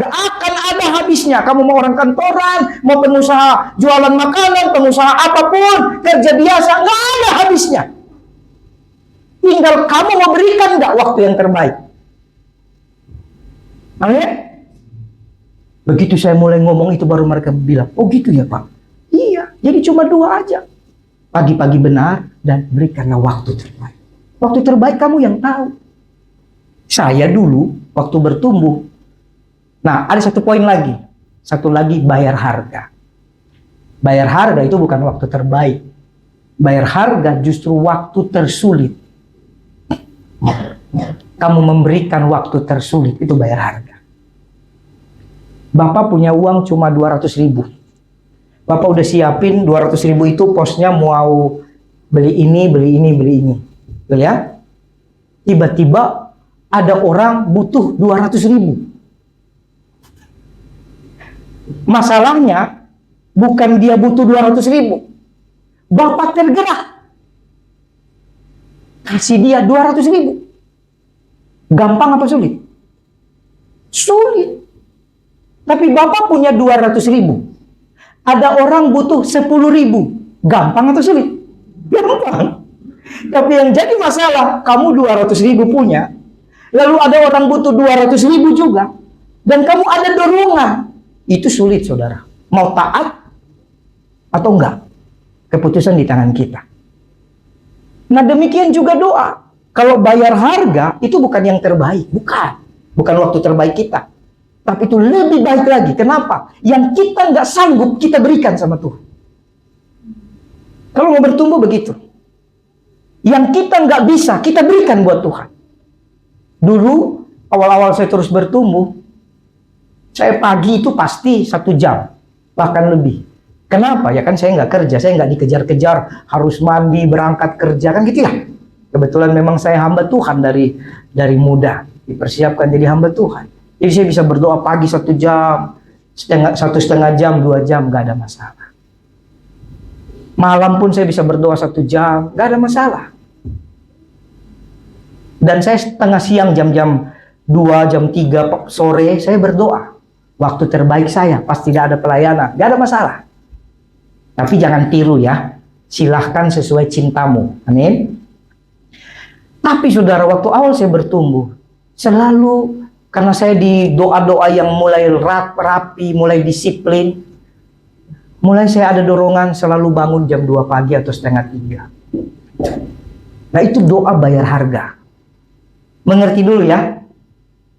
Gak akan ada habisnya. Kamu mau orang kantoran, mau pengusaha jualan makanan, pengusaha apapun, kerja biasa, gak ada habisnya. Tinggal kamu mau berikan gak waktu yang terbaik. Amin. Begitu saya mulai ngomong itu baru mereka bilang, oh gitu ya Pak? Iya, jadi cuma 2 aja. Pagi-pagi benar dan berikanlah waktu terbaik. Waktu terbaik kamu yang tahu. Saya dulu waktu bertumbuh. Nah, ada satu poin lagi. Satu lagi, bayar harga. Bayar harga itu bukan waktu terbaik. Bayar harga justru waktu tersulit. Kamu memberikan waktu tersulit, itu bayar harga. Bapak punya uang cuma 200.000. Bapak udah siapin 200.000 itu posnya mau beli ini, beli ini, beli ini. Betul ya? Tiba-tiba ada orang butuh 200.000. Masalahnya bukan dia butuh 200.000. Bapak tergerak. Kasih dia 200.000. Gampang apa sulit? Sulit. Tapi Bapak punya 200.000. Ada orang butuh 10.000. Gampang atau sulit? Gampang. Tapi yang jadi masalah, kamu 200.000 punya, lalu ada orang butuh 200.000 juga, dan kamu ada dorongan. Itu sulit, saudara. Mau taat atau enggak? Keputusan di tangan kita. Nah, demikian juga doa. Kalau bayar harga, itu bukan yang terbaik. Bukan waktu terbaik kita. Tapi itu lebih baik lagi. Kenapa? Yang kita nggak sanggup, kita berikan sama Tuhan. Kalau mau bertumbuh begitu. Yang kita nggak bisa, kita berikan buat Tuhan. Dulu, awal-awal saya terus bertumbuh, saya pagi itu pasti 1 jam. Bahkan lebih. Kenapa? Ya kan saya nggak kerja, saya nggak dikejar-kejar, harus mandi, berangkat kerja, kan gitu ya. Kebetulan memang saya hamba Tuhan dari muda, dipersiapkan jadi hamba Tuhan. Jadi saya bisa berdoa pagi 1 jam, 1,5 jam, 2 jam, nggak ada masalah. Malam pun saya bisa berdoa 1 jam, nggak ada masalah. Dan saya setengah siang, jam-jam 2, jam 3 sore, saya berdoa. Waktu terbaik saya, pas tidak ada pelayanan, nggak ada masalah. Tapi jangan tiru ya, silahkan sesuai cintamu, amin. Tapi saudara, waktu awal saya bertumbuh, selalu karena saya di doa-doa yang mulai rapi, mulai disiplin, mulai saya ada dorongan selalu bangun jam 2 pagi atau 2:30. Nah, itu doa bayar harga. Mengerti dulu ya,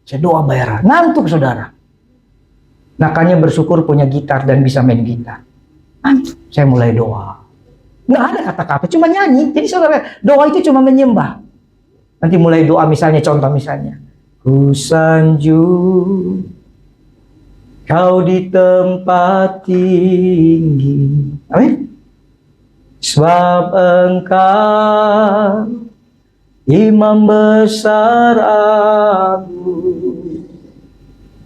saya doa bayar harga. Ngantuk saudara. Makanya bersyukur punya gitar dan bisa main gitar. Ngantuk, saya mulai doa. Nggak ada kata-kata, cuma nyanyi. Jadi saudara, doa itu cuma menyembah. Nanti mulai doa misalnya, contoh misalnya. Ku sanjung kau di tempat tinggi. Amin. Sebab engkau imam besar aku.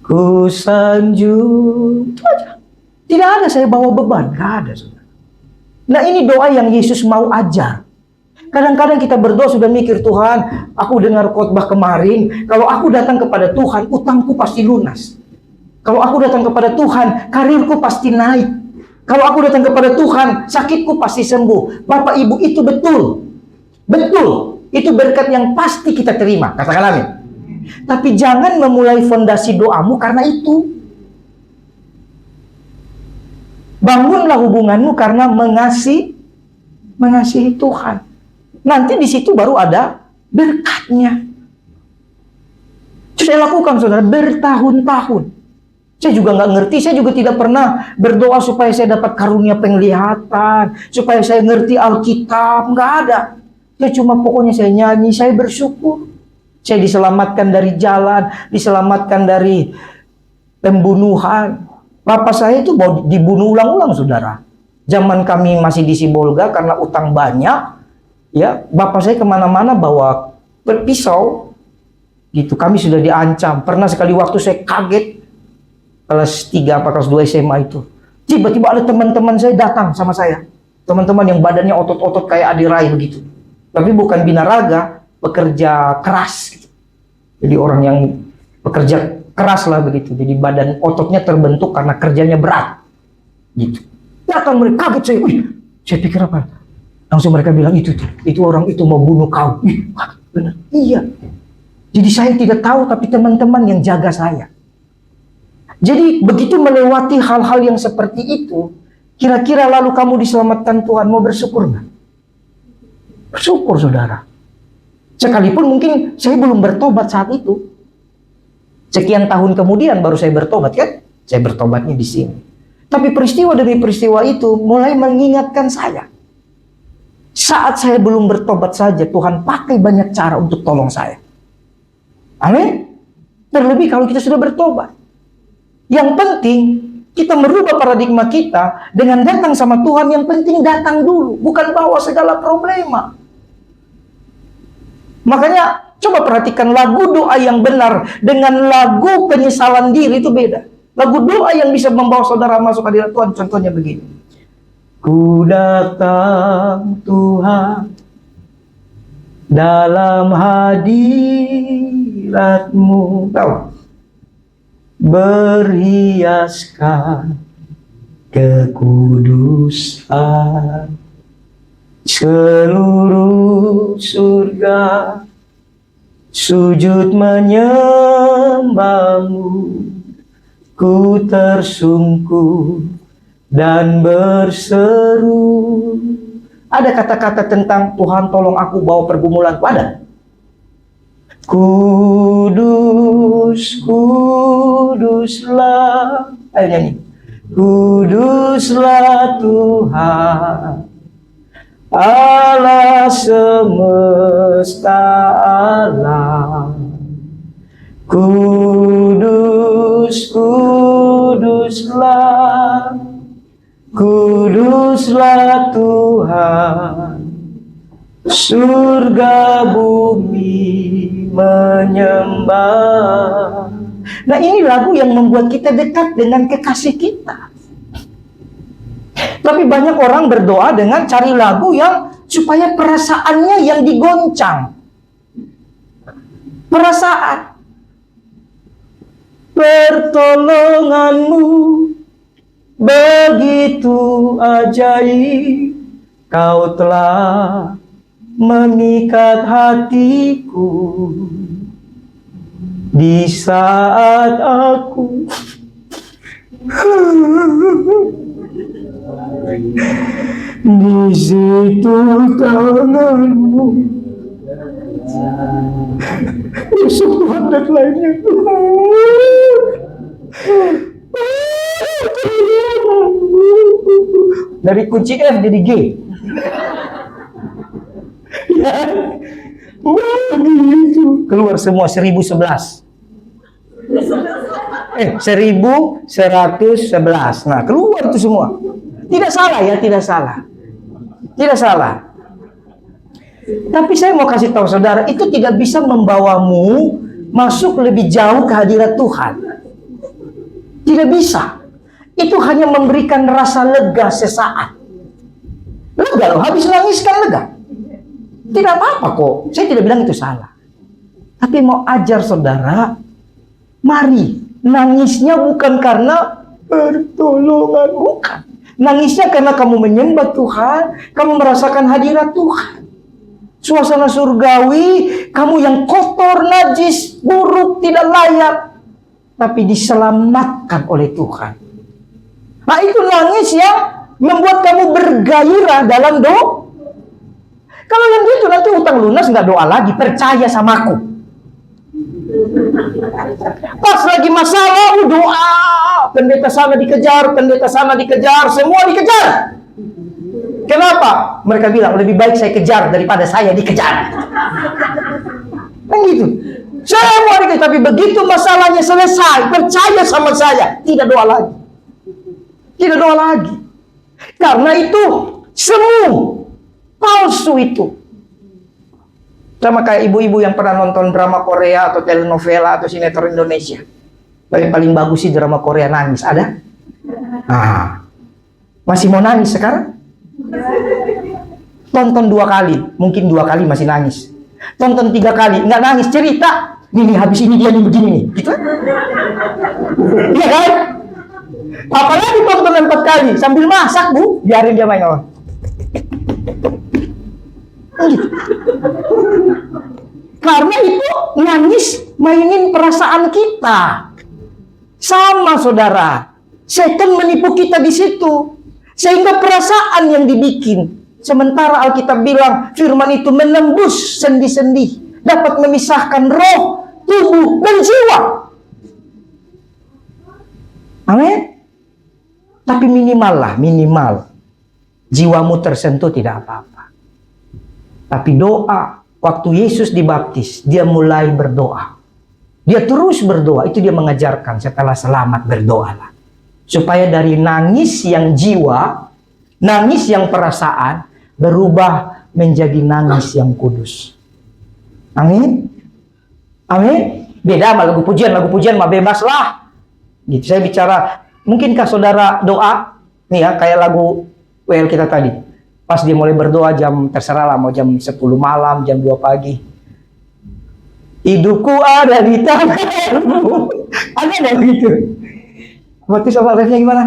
Ku sanjung. Itu aja. Tidak ada saya bawa beban. Tidak ada. Nah, ini doa yang Yesus mau ajar. Kadang-kadang kita berdoa sudah mikir, Tuhan, aku dengar khotbah kemarin, kalau aku datang kepada Tuhan, utangku pasti lunas. Kalau aku datang kepada Tuhan, karirku pasti naik. Kalau aku datang kepada Tuhan, sakitku pasti sembuh. Bapak Ibu, itu betul. Betul. Itu berkat yang pasti kita terima. Katakan amin. Tapi jangan memulai fondasi doamu karena itu. Bangunlah hubunganmu karena mengasihi Tuhan. Nanti di situ baru ada berkatnya. Saya lakukan, saudara, bertahun-tahun. Saya juga nggak ngerti, saya juga tidak pernah berdoa supaya saya dapat karunia penglihatan, supaya saya ngerti Alkitab, nggak ada. Saya cuma pokoknya saya nyanyi, saya bersyukur. Saya diselamatkan dari jalan, diselamatkan dari pembunuhan. Bapak saya itu mau dibunuh ulang-ulang, saudara. Zaman kami masih di Sibolga karena utang banyak. Ya, bapak saya kemana-mana bawa pisau, gitu. Kami sudah diancam. Pernah sekali waktu saya kaget, kelas 3 apa kelas 2 SMA itu. Tiba-tiba ada teman-teman saya datang sama saya. Teman-teman yang badannya otot-otot kayak adirai begitu. Tapi bukan binaraga, pekerja keras. Gitu. Jadi orang yang pekerja keras lah begitu. Jadi badan ototnya terbentuk karena kerjanya berat. Gitu. Datang mereka, kaget saya. Wih, saya pikir apa? Langsung mereka bilang itu orang itu mau bunuh kau. Benar, iya. Jadi saya tidak tahu, tapi teman-teman yang jaga saya. Jadi begitu melewati hal-hal yang seperti itu, kira-kira lalu kamu diselamatkan Tuhan, mau bersyukur nggak? Bersyukur, saudara. Sekalipun mungkin saya belum bertobat saat itu. Sekian tahun kemudian baru saya bertobat kan? Saya bertobatnya di sini. Tapi peristiwa demi peristiwa itu mulai mengingatkan saya. Saat saya belum bertobat saja, Tuhan pakai banyak cara untuk tolong saya. Amin. Terlebih kalau kita sudah bertobat. Yang penting kita merubah paradigma kita dengan datang sama Tuhan. Yang penting datang dulu, bukan bawa segala problema. Makanya coba perhatikan lagu doa yang benar dengan lagu penyesalan diri itu beda. Lagu doa yang bisa membawa saudara masuk hadirat Tuhan contohnya begini. Ku datang Tuhan dalam hadirat-Mu. Tahu? Berhiaskan kekudusan seluruh surga sujud menyembah-Mu, ku tersungkur dan berseru. Ada kata-kata tentang Tuhan tolong aku bawa pergumulan. Ada. Kudus, kuduslah. Ayo nyanyi. Kuduslah Tuhan Allah semesta alam. Kudus, kuduslah, kuduslah Tuhan, surga bumi menyembah. Nah, ini lagu yang membuat kita dekat dengan kekasih kita. Tapi banyak orang berdoa dengan cari lagu yang supaya perasaannya yang digoncang. Perasaan. Pertolongan-Mu begitu ajaib, Kau telah mengikat hatiku di saat aku di situ tangan-Mu. Besok Tuhan deadline-nya. Dari kunci F jadi G. Keluar semua 1011. 1111. Nah, keluar itu semua. Tidak salah ya, tidak salah. Tidak salah. Tapi saya mau kasih tahu saudara, itu tidak bisa membawamu masuk lebih jauh ke hadirat Tuhan. Tidak bisa. Itu hanya memberikan rasa lega sesaat. Lega loh, habis nangis kan lega. Tidak apa-apa kok, saya tidak bilang itu salah. Tapi mau ajar saudara, mari, nangisnya bukan karena pertolongan, bukan. Nangisnya karena kamu menyembah Tuhan, kamu merasakan hadirat Tuhan. Suasana surgawi, kamu yang kotor, najis, buruk, tidak layak, tapi diselamatkan oleh Tuhan. Nah, itu nangis yang membuat kamu bergairah dalam doa. Kalau yang gitu nanti utang lunas nggak doa lagi, percaya sama aku. Pas lagi masalah, doa. Pendeta sana dikejar, pendeta sana dikejar, semua dikejar. Kenapa? Mereka bilang, lebih baik saya kejar daripada saya dikejar. Kan gitu. Saya mau dikejar, tapi begitu masalahnya selesai, percaya sama saya, tidak doa lagi. Tidak doa lagi. Karena itu semu, palsu itu. Sama kayak ibu-ibu yang pernah nonton drama Korea atau telenovela atau sinetron Indonesia. Paling bagus sih drama Korea nangis, ada? Nah, masih mau nangis sekarang? Tonton 2 kali, mungkin 2 kali masih nangis. Tonton 3 kali, nggak nangis, cerita. Nih, habis ini dia nih begini nih, gitu. Iya kan? Apalagi tonton 4 kali, sambil masak bu, biarin dia main apa? Gitu. Karena itu nangis mainin perasaan kita. Sama saudara, setan menipu kita di situ. Sehingga perasaan yang dibikin. Sementara Alkitab bilang firman itu menembus sendi-sendi, dapat memisahkan roh, tubuh, dan jiwa. Amin. Tapi minimal jiwamu tersentuh tidak apa-apa. Tapi doa, waktu Yesus dibaptis, dia mulai berdoa. Dia terus berdoa, itu dia mengajarkan setelah selamat berdoalah. Supaya dari nangis yang jiwa, nangis yang perasaan, berubah menjadi nangis yang kudus. Amin. Amin. Beda sama lagu pujian mah bebas lah. Gitu. Saya bicara, mungkinkah saudara doa, nih ya, kayak lagu WL kita tadi. Pas dia mulai berdoa jam, terserah lah, mau jam 10 malam, jam 2 pagi. Hidupku ada di tanganmu. Ada nggak gitu? Waktu sama refnya gimana?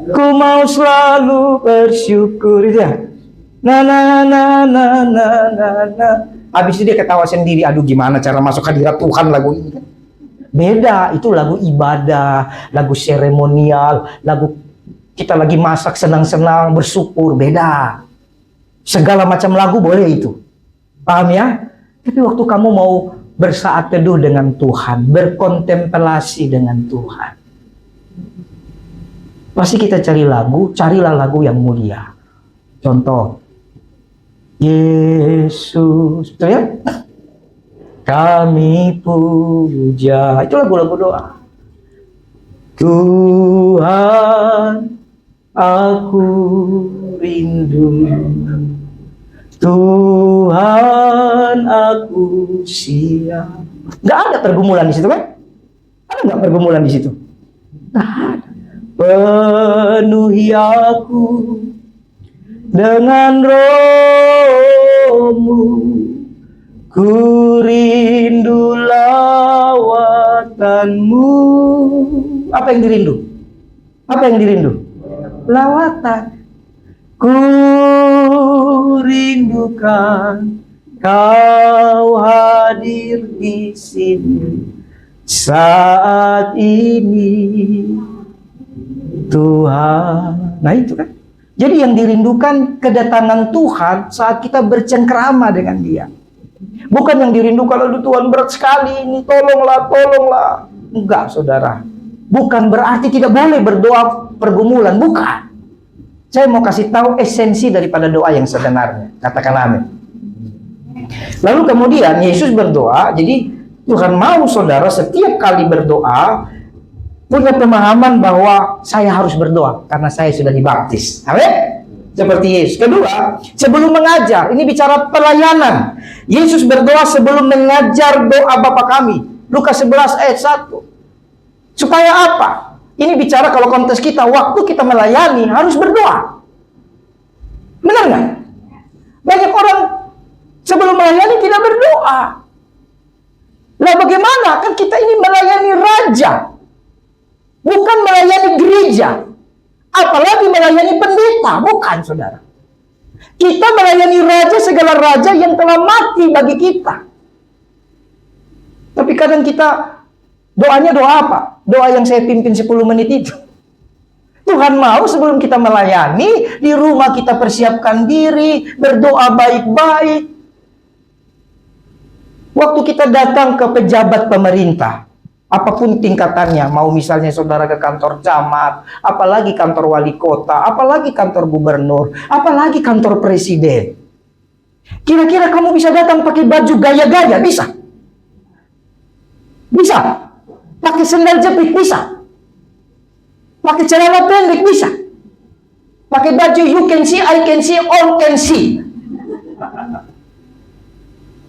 Ku mau selalu bersyukur ya. Na. Habis itu dia ketawa sendiri. Aduh, gimana cara masuk hadirat Tuhan lagu ini? Beda, itu lagu ibadah, lagu seremonial, lagu kita lagi masak senang-senang bersyukur. Beda. Segala macam lagu boleh itu. Paham ya? Tapi waktu kamu mau bersaat teduh dengan Tuhan, berkontemplasi dengan Tuhan, pasti kita cari lagu, carilah lagu yang mulia. Contoh, Yesus, betul ya? Kami puja, itu lagu-lagu doa. Tuhan, aku rindu. Tuhan, aku siap. Nggak ada pergumulan di situ kan? Ada nggak pergumulan di situ? Nggak ada. Penuhi aku dengan roh-Mu, ku rindu lawatan-Mu. Apa yang dirindu? Apa yang dirindu? Lawatan. Ku rindukan Kau hadir di sini saat ini, Tuhan. Nah itu kan. Jadi yang dirindukan kedatangan Tuhan saat kita bercengkrama dengan Dia. Bukan yang dirindukan, lalu Tuhan berat sekali ini, tolonglah. Enggak, saudara. Bukan berarti tidak boleh berdoa pergumulan, bukan. Saya mau kasih tahu esensi daripada doa yang sebenarnya. Katakan amin. Lalu kemudian Yesus berdoa, jadi Tuhan mau saudara setiap kali berdoa punya pemahaman bahwa saya harus berdoa karena saya sudah dibaptis. Amin. Seperti Yesus. Kedua, sebelum mengajar, ini bicara pelayanan. Yesus berdoa sebelum mengajar doa Bapa kami. Lukas 11 ayat 1. Supaya apa? Ini bicara kalau konteks kita, waktu kita melayani harus berdoa. Benar nggak? Banyak orang sebelum melayani tidak berdoa. Lah bagaimana? Kan kita ini melayani raja, bukan melayani gereja. Apalagi melayani pendeta, bukan saudara. Kita melayani raja, segala raja yang telah mati bagi kita. Tapi kadang kita doanya doa apa? Doa yang saya pimpin 10 menit itu. Tuhan mau sebelum kita melayani, di rumah kita persiapkan diri, berdoa baik-baik. Waktu kita datang ke pejabat pemerintah, apapun tingkatannya, mau misalnya saudara ke kantor camat, apalagi kantor wali kota, apalagi kantor gubernur, apalagi kantor presiden. Kira-kira kamu bisa datang pakai baju gaya-gaya? Bisa? Bisa? Pakai sandal jepit bisa. Pakai celana pendek bisa. Pakai baju you can see, I can see, all can see.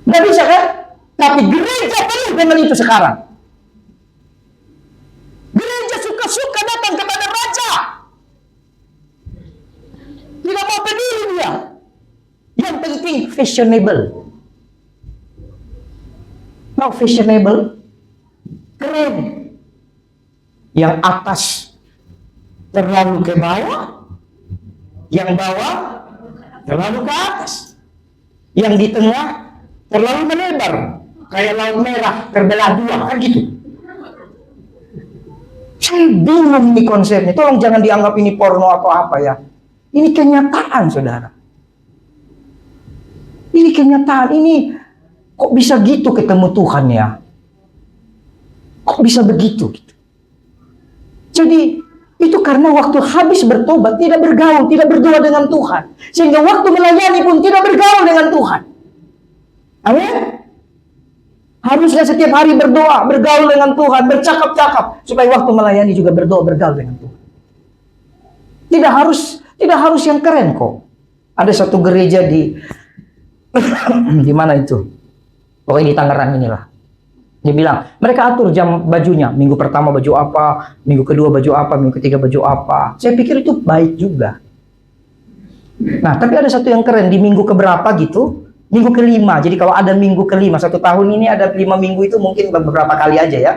Nggak bisa kan? Tapi gereja penuh dengan itu sekarang. Gereja suka-suka datang kepada raja. Tidak mau peduli dia. Yang penting fashionable. Mau fashionable? Keren. Yang atas terlalu ke bawah, yang bawah terlalu ke atas, yang di tengah terlalu melebar, kayak laut merah terbelah dua, kan gitu. Saya bingung nih konsepnya. Tolong jangan dianggap ini porno atau apa ya. Ini kenyataan, saudara. Ini kenyataan, ini kok bisa gitu ketemu Tuhan ya? Kok bisa begitu? Jadi itu karena waktu habis bertobat tidak bergaul, tidak berdoa dengan Tuhan. Sehingga waktu melayani pun tidak bergaul dengan Tuhan. Amin. Harusnya setiap hari berdoa, bergaul dengan Tuhan, bercakap-cakap. Supaya waktu melayani juga berdoa, bergaul dengan Tuhan. Tidak harus yang keren kok. Ada satu gereja di di mana itu? Pokoknya di Tangerang inilah. Dia bilang, mereka atur jam bajunya. Minggu pertama baju apa, minggu kedua baju apa, minggu ketiga baju apa. Saya pikir itu baik juga. Nah, tapi ada satu yang keren. Di minggu keberapa gitu, minggu kelima. Jadi kalau ada minggu kelima, 1 tahun ini ada 5 minggu itu mungkin beberapa kali aja ya.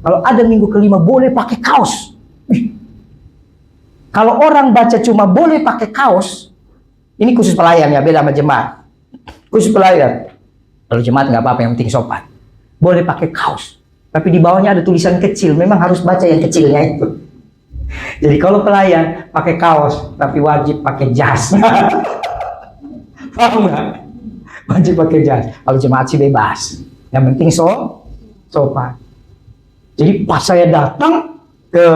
Kalau ada minggu kelima, boleh pakai kaos. Kalau orang baca cuma boleh pakai kaos, ini khusus pelayan ya, beda sama jemaat. Khusus pelayan. Kalau jemaat nggak apa-apa, yang penting sopan. Boleh pakai kaos, tapi di bawahnya ada tulisan kecil. Memang harus baca yang kecilnya itu. Jadi kalau pelayan pakai kaos, tapi wajib pakai jas. Paham nggak? Wajib pakai jas. Kalau jemaat sih bebas. Yang penting sopan. Jadi pas saya datang ke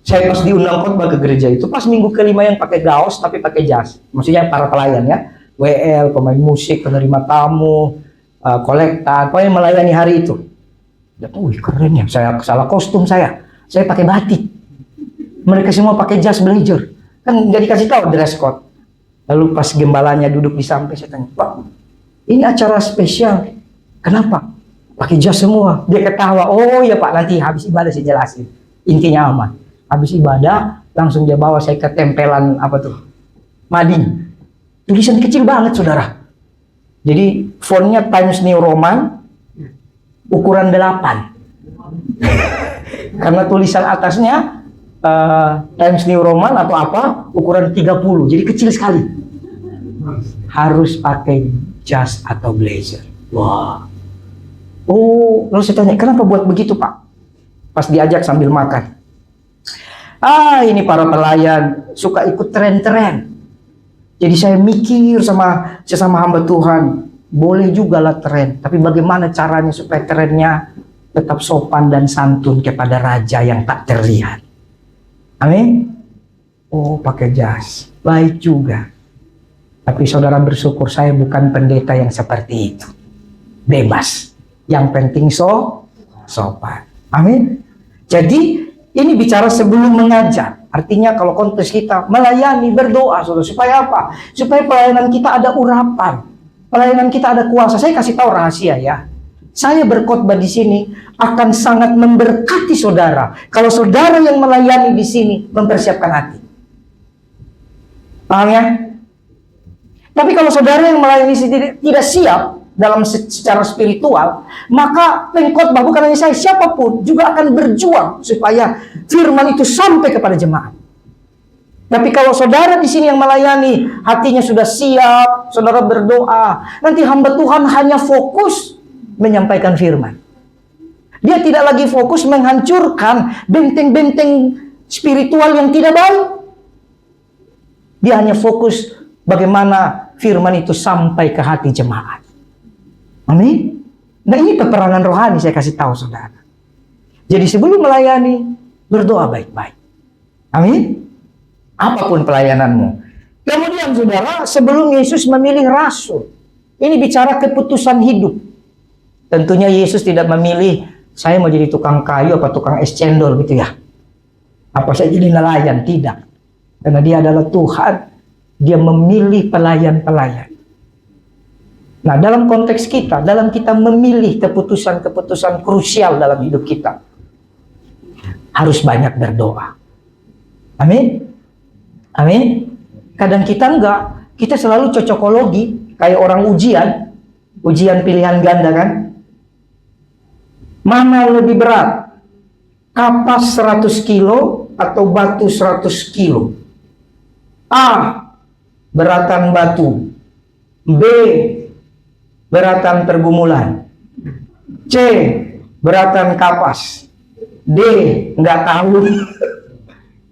saya pas diundang khotbah ke gereja itu, pas minggu kelima yang pakai gaos tapi pakai jas. Maksudnya para pelayan ya, WL, pemain musik, penerima tamu, kolektan, pokoknya melayani hari itu. Wih keren ya, saya salah kostum saya pakai batik. Mereka semua pakai jas blazer, kan nggak dikasih tahu dress code. Lalu pas gembalanya duduk di samping, saya tanya, Pak, ini acara spesial, kenapa? Pakai jas semua. Dia ketawa, oh ya Pak, nanti habis ibadah saya jelasin. Intinya aman. Habis ibadah, langsung dia bawa saya ke tempelan apa tuh, mading. Tulisan kecil banget saudara. Jadi fontnya Times New Roman ukuran 8. Karena tulisan atasnya Times New Roman atau apa ukuran 30. Jadi kecil sekali. Harus pakai jas atau blazer. Wah. Oh, lalu saya tanya, kenapa buat begitu Pak? Pas diajak sambil makan. Ini para pelayan suka ikut tren-tren. Jadi saya mikir sama sesama hamba Tuhan, boleh juga lah tren, tapi bagaimana caranya supaya trennya tetap sopan dan santun kepada raja yang tak terlihat. Amin. Oh, pakai jas, baik juga. Tapi saudara bersyukur saya bukan pendeta yang seperti itu. Bebas. Yang penting sopan. Amin. Jadi ini bicara sebelum mengajar. Artinya kalau konteks kita melayani, berdoa, saudara. Supaya apa? Supaya pelayanan kita ada urapan. Pelayanan kita ada kuasa. Saya kasih tahu rahasia ya. Saya berkhotbah di sini akan sangat memberkati saudara. Kalau saudara yang melayani di sini mempersiapkan hati. Paham ya? Tapi kalau saudara yang melayani tidak siap dalam secara spiritual, maka pengkhotbah bukan hanya saya, siapapun juga akan berjuang supaya firman itu sampai kepada jemaat. Tapi kalau saudara di sini yang melayani, hatinya sudah siap, saudara berdoa, nanti hamba Tuhan hanya fokus menyampaikan firman. Dia tidak lagi fokus menghancurkan benteng-benteng spiritual yang tidak baik. Dia hanya fokus bagaimana firman itu sampai ke hati jemaat. Amin. Nah ini peperangan rohani saya kasih tahu saudara. Jadi sebelum melayani, berdoa baik-baik. Amin. Apapun pelayananmu. Kemudian saudara, sebelum Yesus memilih rasul, ini bicara keputusan hidup. Tentunya Yesus tidak memilih, saya mau jadi tukang kayu apa tukang es cendol gitu ya. Apa saya jadi nelayan? Tidak. Karena dia adalah Tuhan. Dia memilih pelayan-pelayan. Nah, dalam konteks kita, dalam kita memilih keputusan-keputusan krusial dalam hidup kita, harus banyak berdoa. Amin. Amin. Kadang kita enggak, kita selalu cocokologi, kayak orang ujian pilihan ganda kan. Mana lebih berat? Kapas 100 kilo atau batu 100 kilo? A. Beratan batu. B. Beratan pergumulan. C. Beratan kapas. D. Nggak tahu.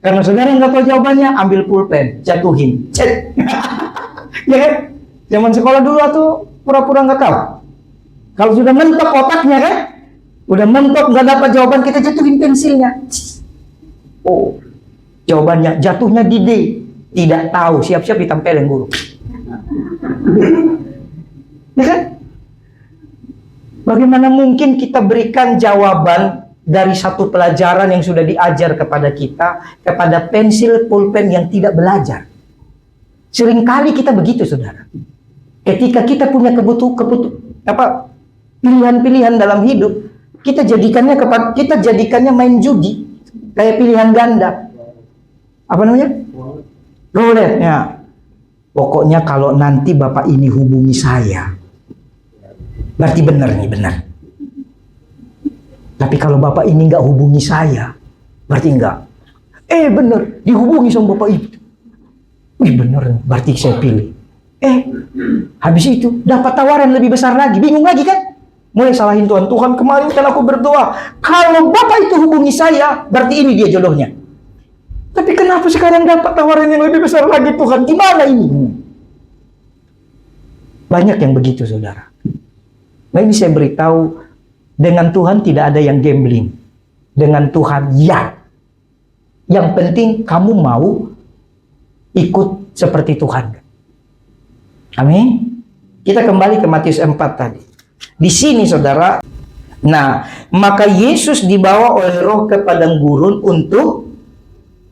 Karena saudara nggak tahu jawabannya, ambil pulpen, jatuhin. Cet. Ya kan? Zaman sekolah dulu atau pura-pura nggak tahu. Kalau sudah mentok otaknya kan, udah mentok nggak dapat jawaban, kita jatuhin pensilnya. Oh, jawabannya jatuhnya di D. Tidak tahu, siap-siap ditempelin guru. Ya kan? Bagaimana mungkin kita berikan jawaban dari satu pelajaran yang sudah diajar kepada kita kepada pensil pulpen yang tidak belajar? Seringkali kita begitu, saudara. Ketika kita punya pilihan-pilihan dalam hidup, kita jadikannya main judi, kayak pilihan ganda. Apa namanya? Roulette. Ya. Pokoknya kalau nanti bapak ini hubungi saya, berarti benar nih, benar. Tapi kalau bapak ini nggak hubungi saya, berarti enggak. Benar, dihubungi sama bapak itu. Wih, benar, berarti saya pilih. Habis itu dapat tawaran lebih besar lagi, bingung lagi kan? Mulai salahin Tuhan. Tuhan, kemarin kan aku berdoa, kalau bapak itu hubungi saya, berarti ini dia jodohnya. Tapi kenapa sekarang dapat tawaran yang lebih besar lagi, Tuhan? Gimana ini? Banyak yang begitu, saudara. Nah, ini saya beritahu, dengan Tuhan tidak ada yang gambling. Dengan Tuhan, ya. Yang penting kamu mau ikut seperti Tuhan. Amin. Kita kembali ke Matius 4 tadi. Di sini, saudara, nah, maka Yesus dibawa oleh Roh ke padang gurun untuk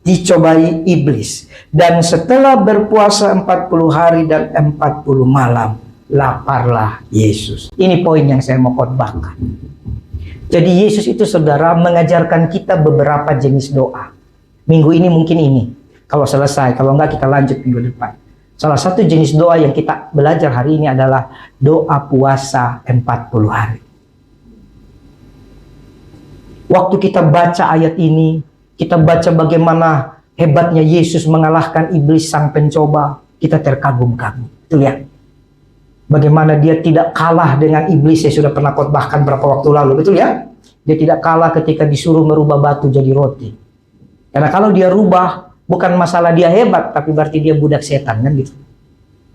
dicobai iblis. Dan setelah berpuasa 40 hari dan 40 malam, laparlah Yesus. Ini poin yang saya mau khotbahkan. Jadi Yesus itu, saudara, mengajarkan kita beberapa jenis doa. Minggu ini mungkin ini. Kalau selesai, kalau enggak kita lanjut minggu depan. Salah satu jenis doa yang kita belajar hari ini adalah doa puasa 40 hari. Waktu kita baca ayat ini, kita baca bagaimana hebatnya Yesus mengalahkan iblis sang pencoba, kita terkagum-kagum. Itu lihat. Bagaimana dia tidak kalah dengan iblis. Saya sudah pernah khotbahkan berapa waktu lalu, betul ya? Dia tidak kalah ketika disuruh merubah batu jadi roti. Karena kalau dia rubah, bukan masalah dia hebat, tapi berarti dia budak setan, kan gitu.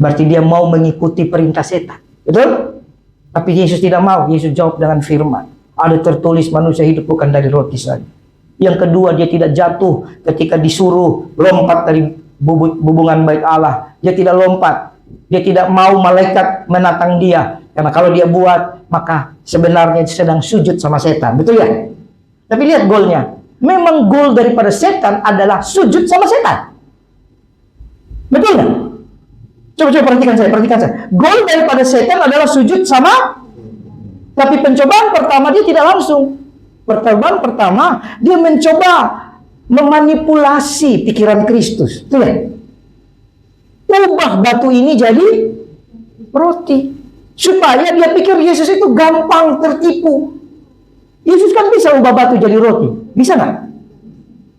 Berarti dia mau mengikuti perintah setan, betul? Tapi Yesus tidak mau. Yesus jawab dengan firman. Ada tertulis manusia hidup bukan dari roti saja. Yang kedua, dia tidak jatuh ketika disuruh lompat dari bubungan bait Allah. Dia tidak lompat. Dia tidak mau malaikat menatang dia. Karena kalau dia buat, maka sebenarnya sedang sujud sama setan. Betul ya? Tapi lihat golnya. Memang gol daripada setan adalah sujud sama setan. Betul nggak? Coba perhatikan saya. Gol daripada setan adalah sujud sama. Tapi pencobaan pertama dia tidak langsung. Percobaan pertama dia mencoba memanipulasi pikiran Kristus. Betul ya? Ubah batu ini jadi roti. Supaya dia pikir Yesus itu gampang tertipu. Yesus kan bisa ubah batu jadi roti. Bisa nggak?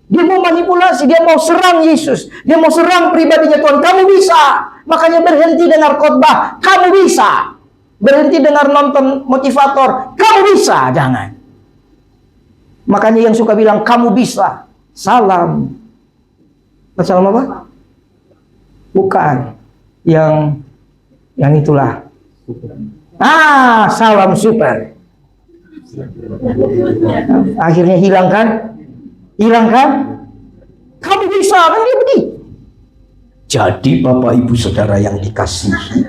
Dia mau manipulasi, dia mau serang Yesus. Dia mau serang pribadinya Tuhan. Kamu bisa. Makanya berhenti dengar khotbah. Kamu bisa. Berhenti dengar nonton motivator. Kamu bisa. Jangan. Makanya yang suka bilang kamu bisa. Salam. Salam apa? Bukan. Yang itulah. Salam super. Akhirnya hilang kan? Kamu bisa kan, dia begini. Jadi Bapak Ibu Saudara yang dikasihi,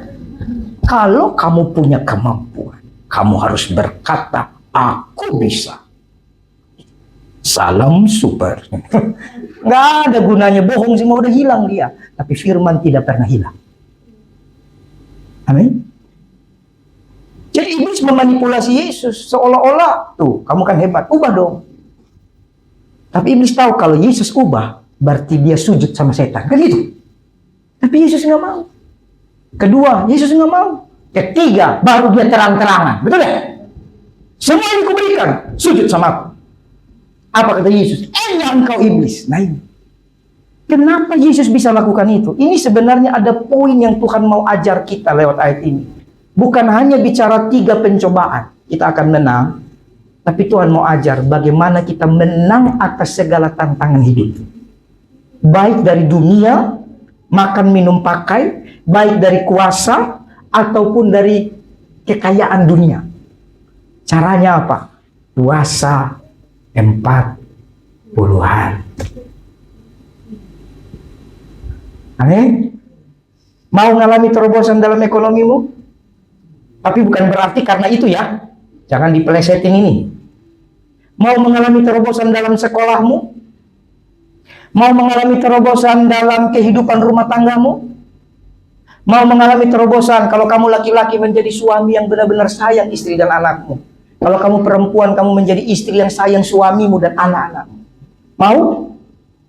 kalau kamu punya kemampuan, kamu harus berkata, aku bisa. Salam super. Nggak ada gunanya bohong, semua udah hilang dia. Tapi firman tidak pernah hilang. Amin. Jadi iblis memanipulasi Yesus seolah-olah, tuh kamu kan hebat, ubah dong. Tapi iblis tahu kalau Yesus ubah, berarti dia sujud sama setan, kan gitu. Tapi Yesus nggak mau. Kedua, Yesus nggak mau. Ketiga, baru dia terang-terangan, betul ya? Semua yang kuberikan, sujud sama aku. Apa kata Yesus? Engkau iblis. Nah ini. Kenapa Yesus bisa lakukan itu? Ini sebenarnya ada poin yang Tuhan mau ajar kita lewat ayat ini. Bukan hanya bicara 3 pencobaan, kita akan menang. Tapi Tuhan mau ajar bagaimana kita menang atas segala tantangan hidup. Baik dari dunia, makan, minum, pakai. Baik dari kuasa, ataupun dari kekayaan dunia. Caranya apa? Puasa 40 hari. Amin. Mau mengalami terobosan dalam ekonomimu? Tapi bukan berarti karena itu ya. Jangan dipelesetin ini. Mau mengalami terobosan dalam sekolahmu? Mau mengalami terobosan dalam kehidupan rumah tanggamu? Mau mengalami terobosan kalau kamu laki-laki menjadi suami yang benar-benar sayang istri dan anakmu. Kalau kamu perempuan, kamu menjadi istri yang sayang suamimu dan anak-anakmu. Mau?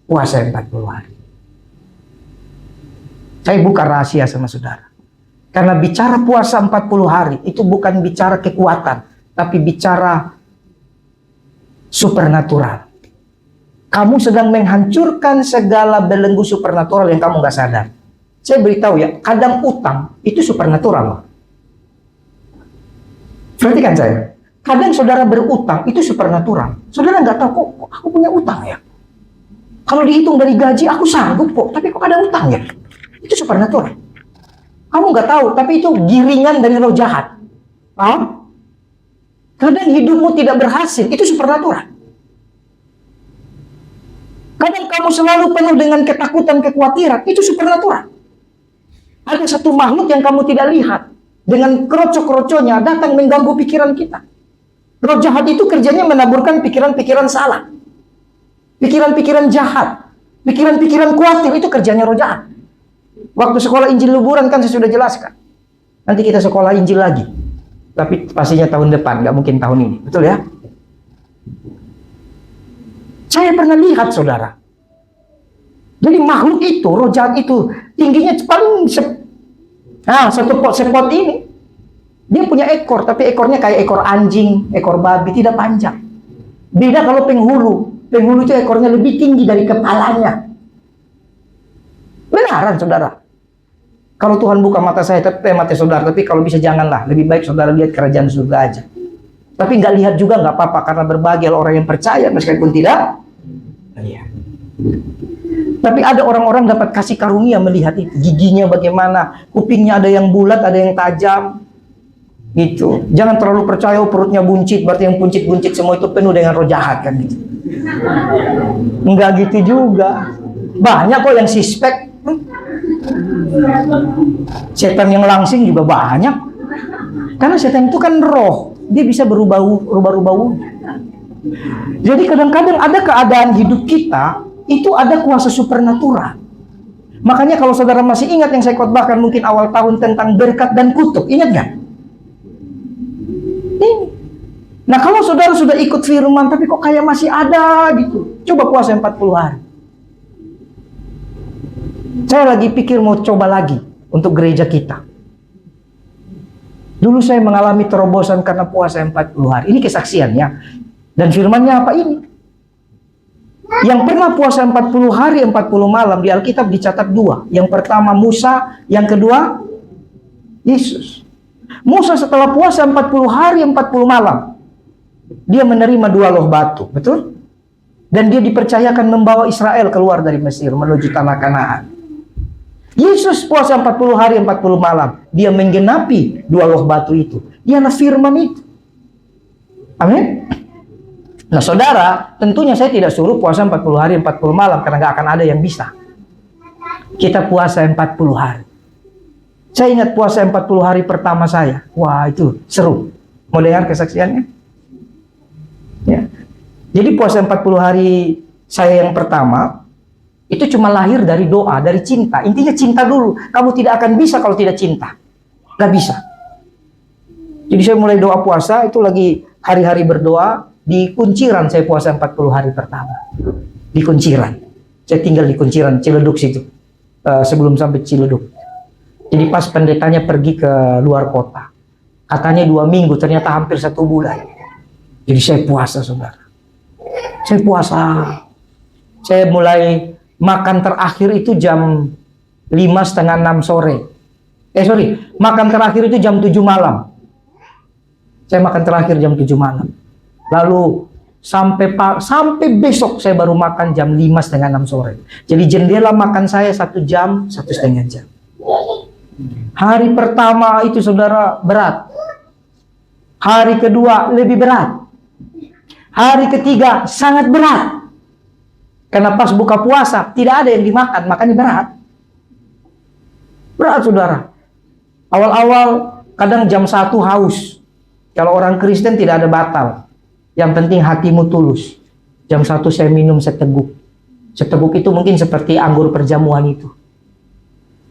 Puasa 40 hari. Saya buka rahasia sama saudara. Karena bicara puasa 40 hari, itu bukan bicara kekuatan, tapi bicara supernatural. Kamu sedang menghancurkan segala belenggu supernatural yang kamu gak sadar. Saya beritahu ya, kadang utang itu supernatural. Perhatikan saya. Kadang saudara berutang itu supernatural. Saudara nggak tahu kok aku punya utang ya. Kalau dihitung dari gaji aku sanggup kok, tapi kok ada utang ya. Itu supernatural. Kamu nggak tahu, tapi itu giringan dari roh jahat. Paham? Kadang hidupmu tidak berhasil, itu supernatural. Kadang kamu selalu penuh dengan ketakutan, kekhawatiran, itu supernatural. Ada satu makhluk yang kamu tidak lihat, dengan kroco-kroconya datang mengganggu pikiran kita. Roh jahat itu kerjanya menaburkan pikiran-pikiran salah. Pikiran-pikiran jahat. Pikiran-pikiran khawatir, itu kerjanya roh jahat. Waktu sekolah Injil Luburan kan saya sudah jelaskan. Nanti kita sekolah Injil lagi. Tapi pastinya tahun depan, nggak mungkin tahun ini. Betul ya? Saya pernah lihat saudara. Jadi makhluk itu, roh jahat itu, tingginya paling satu pot sepot ini. Dia punya ekor, tapi ekornya kayak ekor anjing, ekor babi, tidak panjang. Beda kalau penghulu. Penghulu itu ekornya lebih tinggi dari kepalanya. Benaran saudara. Kalau Tuhan buka mata saya, mata saudara, tapi kalau bisa janganlah. Lebih baik saudara lihat kerajaan surga aja. Tapi nggak lihat juga nggak apa-apa, karena berbahagia orang yang percaya meskipun tidak. Iya. Tapi ada orang-orang dapat kasih karunia melihat itu. Giginya bagaimana, kupingnya ada yang bulat, ada yang tajam. Gitu. Jangan terlalu percaya perutnya buncit, berarti yang buncit-buncit semua itu penuh dengan roh jahat kan gitu. Enggak gitu juga. Banyak kok yang suspek. Setan yang langsing juga banyak. Karena setan itu kan roh, dia bisa berubah-ubah. Jadi kadang-kadang ada keadaan hidup kita itu ada kuasa supernatural. Makanya kalau saudara masih ingat yang saya khotbahkan mungkin awal tahun tentang berkat dan kutuk, ingat nggak? Nah kalau saudara sudah ikut firman tapi kok kayak masih ada gitu, coba puasa 40 hari. Saya lagi pikir mau coba lagi untuk gereja kita. Dulu saya mengalami terobosan karena puasa 40 hari. Ini kesaksiannya. Dan firmannya apa ini? Yang pernah puasa 40 hari 40 malam di Alkitab dicatat dua. Yang pertama Musa, yang kedua Yesus. Musa setelah puasa 40 hari 40 malam, dia menerima 2 loh batu, betul? Dan dia dipercayakan membawa Israel keluar dari Mesir menuju tanah Kanaan. Yesus puasa 40 hari 40 malam, dia menggenapi 2 loh batu itu. Dialah firman itu. Amin. Nah saudara, tentunya saya tidak suruh puasa 40 hari 40 malam karena nggak akan ada yang bisa. Kita puasa 40 hari. Saya ingat puasa 40 hari pertama saya. Wah itu seru. Mau dengar kesaksiannya? Ya. Jadi puasa 40 hari saya yang pertama itu cuma lahir dari doa, dari cinta. Intinya cinta dulu. Kamu tidak akan bisa kalau tidak cinta. Gak bisa. Jadi saya mulai doa puasa, itu lagi hari-hari berdoa. Di Kunciran saya puasa 40 hari pertama. Di Kunciran. Saya tinggal di Kunciran, Ciledug situ. Sebelum sampai Ciledug. Jadi pas pendetanya pergi ke luar kota. Katanya 2 minggu, ternyata hampir 1 bulan. Jadi saya puasa saudara. Saya puasa. Saya mulai makan terakhir itu jam 5:30, 6 sore. Makan terakhir itu jam 7 malam. Saya makan terakhir jam 7 malam. Lalu sampai besok saya baru makan jam 5:30, 6 sore. Jadi jendela makan saya 1 jam, 1,5 jam. Hari pertama itu saudara berat. Hari kedua lebih berat. Hari ketiga sangat berat. Karena pas buka puasa tidak ada yang dimakan, makanya berat. Berat saudara. Awal-awal kadang jam 1 haus. Kalau orang Kristen tidak ada batal. Yang penting hatimu tulus. Jam 1 saya minum seteguk. Seteguk itu mungkin seperti anggur perjamuan itu.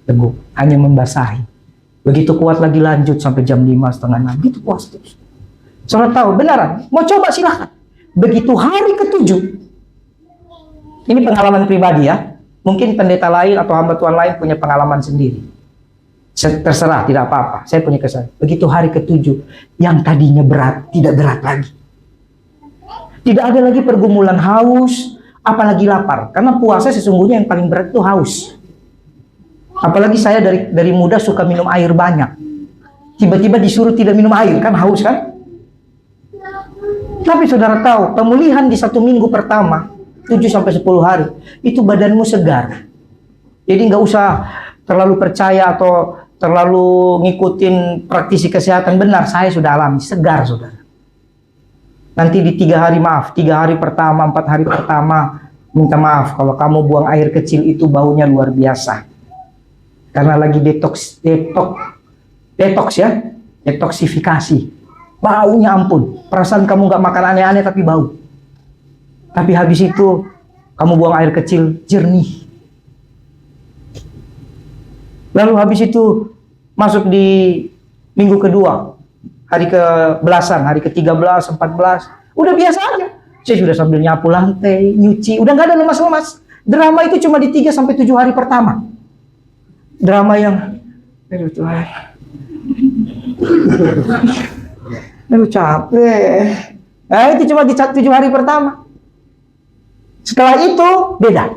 Teguk, hanya membasahi. Begitu kuat lagi lanjut sampai jam 5, setengah 6. Gitu puas terus. Saudara tahu, benaran. Mau coba silahkan. Begitu hari ke-7. Ini pengalaman pribadi ya. Mungkin pendeta lain atau hamba Tuhan lain punya pengalaman sendiri. Terserah, tidak apa-apa. Saya punya kesan. Begitu hari ke-7, yang tadinya berat, tidak berat lagi. Tidak ada lagi pergumulan haus, apalagi lapar. Karena puasa sesungguhnya yang paling berat itu haus. Apalagi saya dari muda suka minum air banyak. Tiba-tiba disuruh tidak minum air, kan haus kan? Tapi saudara tahu, pemulihan di 1 minggu pertama, 7-10 hari, itu badanmu segar. Jadi nggak usah terlalu percaya atau terlalu ngikutin praktisi kesehatan. Benar, saya sudah alami, segar saudara. Nanti di 3 hari, 3 hari pertama, 4 hari pertama, minta maaf kalau kamu buang air kecil itu baunya luar biasa. Karena lagi detox ya, detoksifikasi. Baunya ampun. Perasaan kamu nggak makan aneh-aneh tapi bau. Tapi habis itu kamu buang air kecil jernih. Lalu habis itu masuk di minggu kedua, hari ke-belasan, hari ke-13, 14, udah biasa aja. Saya sudah sambil nyapu lantai, nyuci, udah nggak ada lemas-lemas. Drama itu cuma di 3-7 hari pertama. Drama yang aduh Tuhan, aduh capek. Nah itu cuma di 7 hari pertama. Setelah itu beda.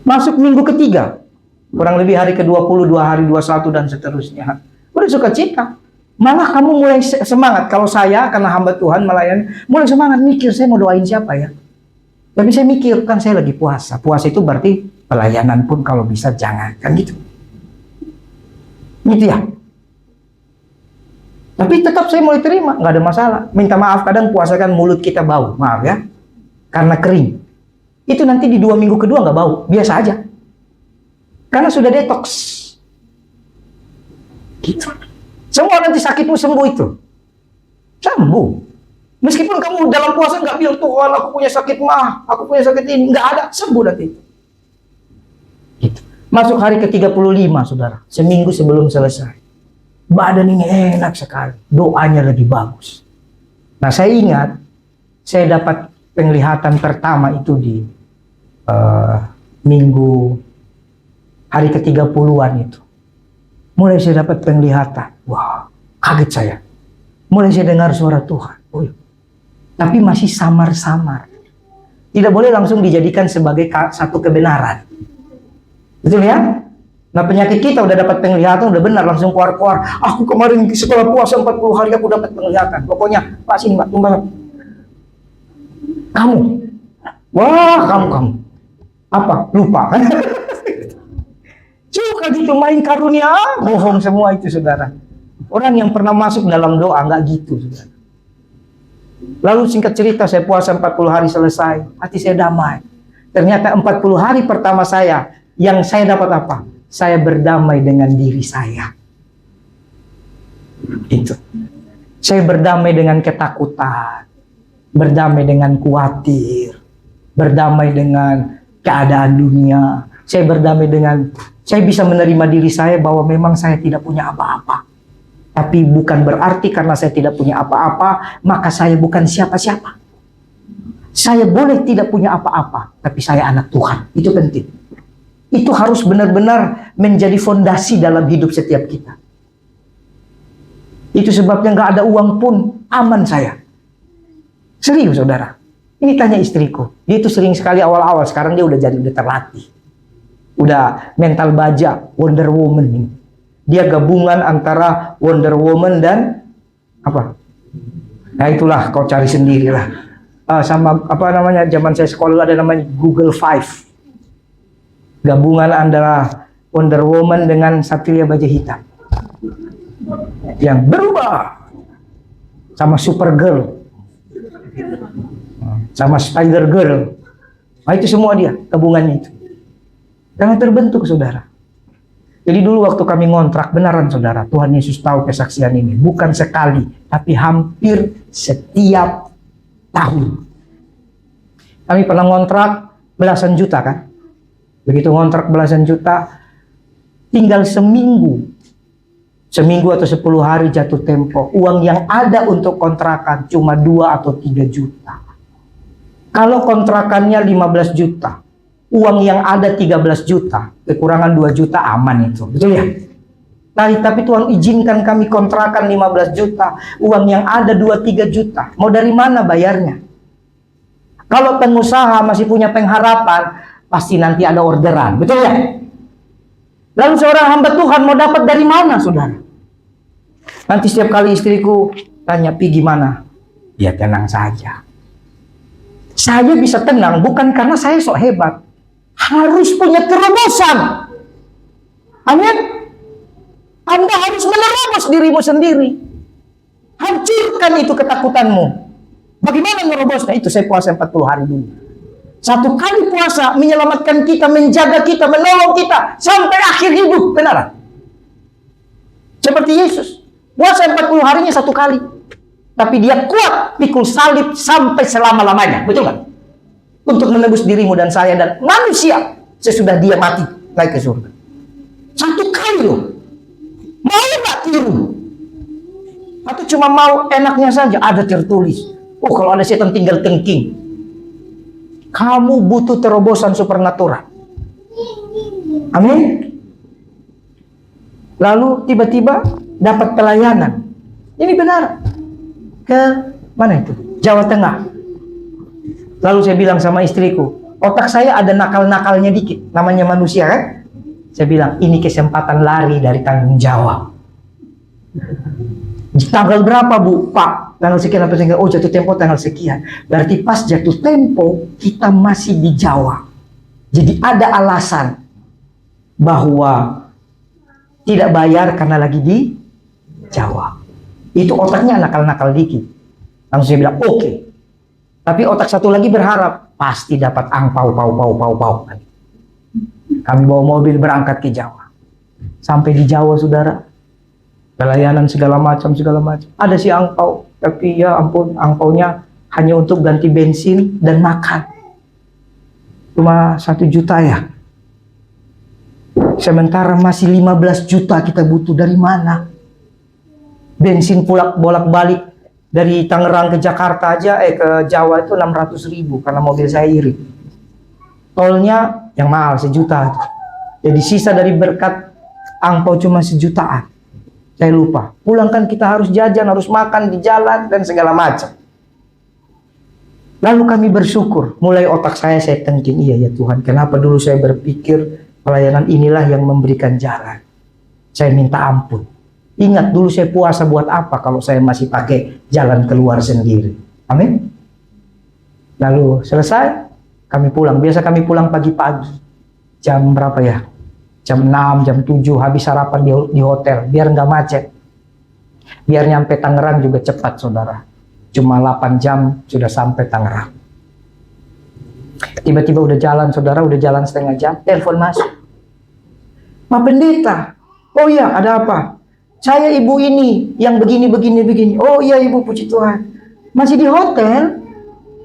Masuk minggu ketiga, kurang lebih hari ke-20, 2 hari 21 dan seterusnya. Udah suka cita. Malah kamu mulai semangat. Kalau saya karena hamba Tuhan melayani, mulai semangat mikir saya mau doain siapa ya. Tapi saya mikir kan saya lagi puasa. Puasa itu berarti pelayanan pun kalau bisa jangan, kan gitu. Gitu ya. Tapi tetap saya mulai terima, nggak ada masalah. Minta maaf, kadang puasa kan mulut kita bau, maaf ya. Karena kering. Itu nanti di 2 minggu kedua nggak bau, biasa aja. Karena sudah detox. Gitu. Semua nanti sakitmu sembuh itu. Sembuh. Meskipun kamu dalam puasa nggak bilang, Tuhan aku punya sakit mah, aku punya sakit ini. Nggak ada, sembuh nanti. Gitu. Masuk hari ke-35 saudara, seminggu sebelum selesai. Badan ini enak sekali, doanya lebih bagus. Nah saya ingat, saya dapat penglihatan pertama itu di minggu hari ke-30-an itu. Mulai saya dapat penglihatan, wah kaget saya. Mulai saya dengar suara Tuhan, tapi masih samar-samar. Tidak boleh langsung dijadikan sebagai satu kebenaran. Betul ya? Nah penyakit kita udah dapat penglihatan, udah benar langsung keluar-keluar. Aku kemarin setelah puasa 40 hari aku dapat penglihatan. Pokoknya, Pak sini Pak, tumbang. Kamu. Wah, kamu. Apa? Lupa kan? Suka gitu main karunia, bohong semua itu saudara. Orang yang pernah masuk dalam doa nggak gitu saudara. Lalu singkat cerita saya puasa 40 hari selesai, hati saya damai. Ternyata 40 hari pertama saya, yang saya dapat apa? Saya berdamai dengan diri saya. Itu. Saya berdamai dengan ketakutan, berdamai dengan khawatir, berdamai dengan keadaan dunia. Saya berdamai dengan, saya bisa menerima diri saya bahwa memang saya tidak punya apa-apa. Tapi bukan berarti karena saya tidak punya apa-apa, maka saya bukan siapa-siapa. Saya boleh tidak punya apa-apa, tapi saya anak Tuhan. Itu penting. Itu harus benar-benar menjadi fondasi dalam hidup setiap kita. Itu sebabnya nggak ada uang pun aman saya. Serius saudara. Ini tanya istriku. Dia itu sering sekali awal-awal. Sekarang dia udah terlatih. Udah mental baja Wonder Woman ini. Dia gabungan antara Wonder Woman dan apa? Nah itulah kau cari sendirilah. Sama apa namanya? Zaman saya sekolah ada namanya Google Five. Gabungan antara Wonder Woman dengan Satria Baja Hitam yang berubah sama Supergirl, sama Spider Girl. Nah, itu semua dia gabungannya itu. Karena terbentuk, saudara. Jadi dulu waktu kami ngontrak, benaran saudara, Tuhan Yesus tahu kesaksian ini. Bukan sekali, tapi hampir setiap tahun. Kami pernah ngontrak belasan juta kan. Begitu ngontrak belasan juta, tinggal seminggu atau 10 hari jatuh tempo. Uang yang ada untuk kontrakan cuma 2 atau 3 juta. Kalau kontrakannya 15 juta, uang yang ada 13 juta, kekurangan 2 juta aman itu. Betul ya? Tapi Tuhan izinkan kami kontrakan 15 juta, uang yang ada 2-3 juta. Mau dari mana bayarnya? Kalau pengusaha masih punya pengharapan, pasti nanti ada orderan. Betul ya? Lalu seorang hamba Tuhan mau dapat dari mana, saudara? Nanti setiap kali istriku tanya, "Pi gimana?" Ya tenang saja. Saya bisa tenang bukan karena saya sok hebat. Harus punya terobosan. Amin. Anda harus menerobos dirimu sendiri. Hancurkan itu ketakutanmu. Bagaimana menerobosnya? Itu saya puasa 40 hari dulu. 1 kali puasa menyelamatkan kita, menjaga kita, menolong kita sampai akhir hidup. Benar? Seperti Yesus. Puasa 40 harinya 1 kali. Tapi dia kuat pikul salib sampai selama-lamanya. Betul nggak? Untuk menebus dirimu dan saya dan manusia sesudah dia mati naik ke surga. 1 kali loh. Mau nggak tiru? Atau cuma mau enaknya saja? Ada tertulis. Oh, kalau ada setan tinggal tengking. Kamu butuh terobosan supernatural. Amin. Lalu tiba-tiba dapat pelayanan. Ini benar. Ke mana itu? Jawa Tengah. Lalu saya bilang sama istriku, otak saya ada nakal-nakalnya dikit. Namanya manusia kan? Saya bilang, ini kesempatan lari dari tanggung jawab. Tanggal berapa, Bu? Pak, tanggal sekian atau sekian. Oh, jatuh tempo tanggal sekian. Berarti pas jatuh tempo, kita masih di Jawa. Jadi ada alasan bahwa tidak bayar karena lagi di Jawa. Itu otaknya nakal-nakal dikit. Langsung saya bilang, oke. Tapi otak satu lagi berharap, pasti dapat angpau, pau. Kami bawa mobil berangkat ke Jawa. Sampai di Jawa, saudara. Pelayanan segala macam. Ada si angpau. Tapi ya ampun, angpaunya hanya untuk ganti bensin dan makan. Cuma 1 juta ya. Sementara masih 15 juta kita butuh. Dari mana? Bensin bolak-balik dari Tangerang ke Jakarta aja, ke Jawa itu 600.000 karena mobil saya iri. Tolnya yang mahal 1 juta. Jadi sisa dari berkat angpau cuma 1 jutaan. Saya lupa. Pulang kan kita harus jajan, harus makan di jalan dan segala macam. Lalu kami bersyukur. Mulai otak saya tengking, iya ya Tuhan, kenapa dulu saya berpikir pelayanan inilah yang memberikan jalan. Saya minta ampun. Ingat dulu saya puasa buat apa kalau saya masih pakai jalan keluar sendiri. Amin. Lalu selesai, kami pulang. Biasa kami pulang pagi-pagi. Jam berapa ya? Jam 6, jam 7 habis sarapan di hotel. Biar nggak macet. Biar nyampe Tangerang juga cepat, saudara. Cuma 8 jam sudah sampai Tangerang. Tiba-tiba udah jalan, saudara. Udah jalan setengah jam. Telepon masuk. Pak Pendeta. Oh iya, ada apa? Saya ibu ini yang begini. Oh iya ibu, puji Tuhan. Masih di hotel?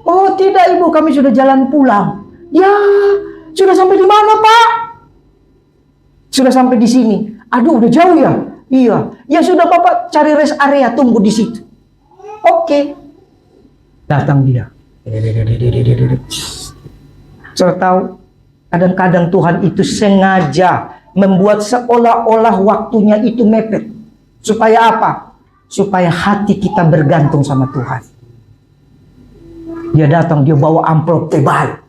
Oh tidak ibu, kami sudah jalan pulang. Ya, sudah sampai di mana Pak? Sudah sampai di sini. Aduh, udah jauh ya? Iya. Ya sudah Bapak cari rest area, tunggu di situ. Oke. Datang dia. Saudara tahu, kadang-kadang Tuhan itu sengaja membuat seolah-olah waktunya itu mepet. Supaya apa? Supaya hati kita bergantung sama Tuhan. Dia datang, dia bawa amplop tebal.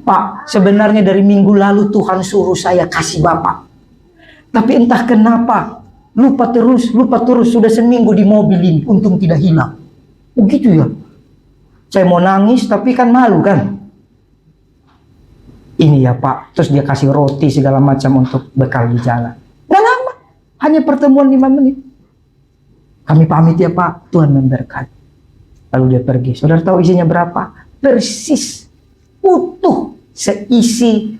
Pak, sebenarnya dari minggu lalu Tuhan suruh saya kasih Bapak. Tapi entah kenapa, lupa terus. Sudah seminggu di mobil ini, untung tidak hilang. Begitu ya. Saya mau nangis, tapi kan malu kan. Ini ya Pak, terus dia kasih roti segala macam untuk bekal di jalan. Nggak lama, hanya pertemuan 5 menit. Kami pamit ya Pak, Tuhan memberkati. Lalu dia pergi. Saudara tahu isinya berapa? Persis, utuh, seisi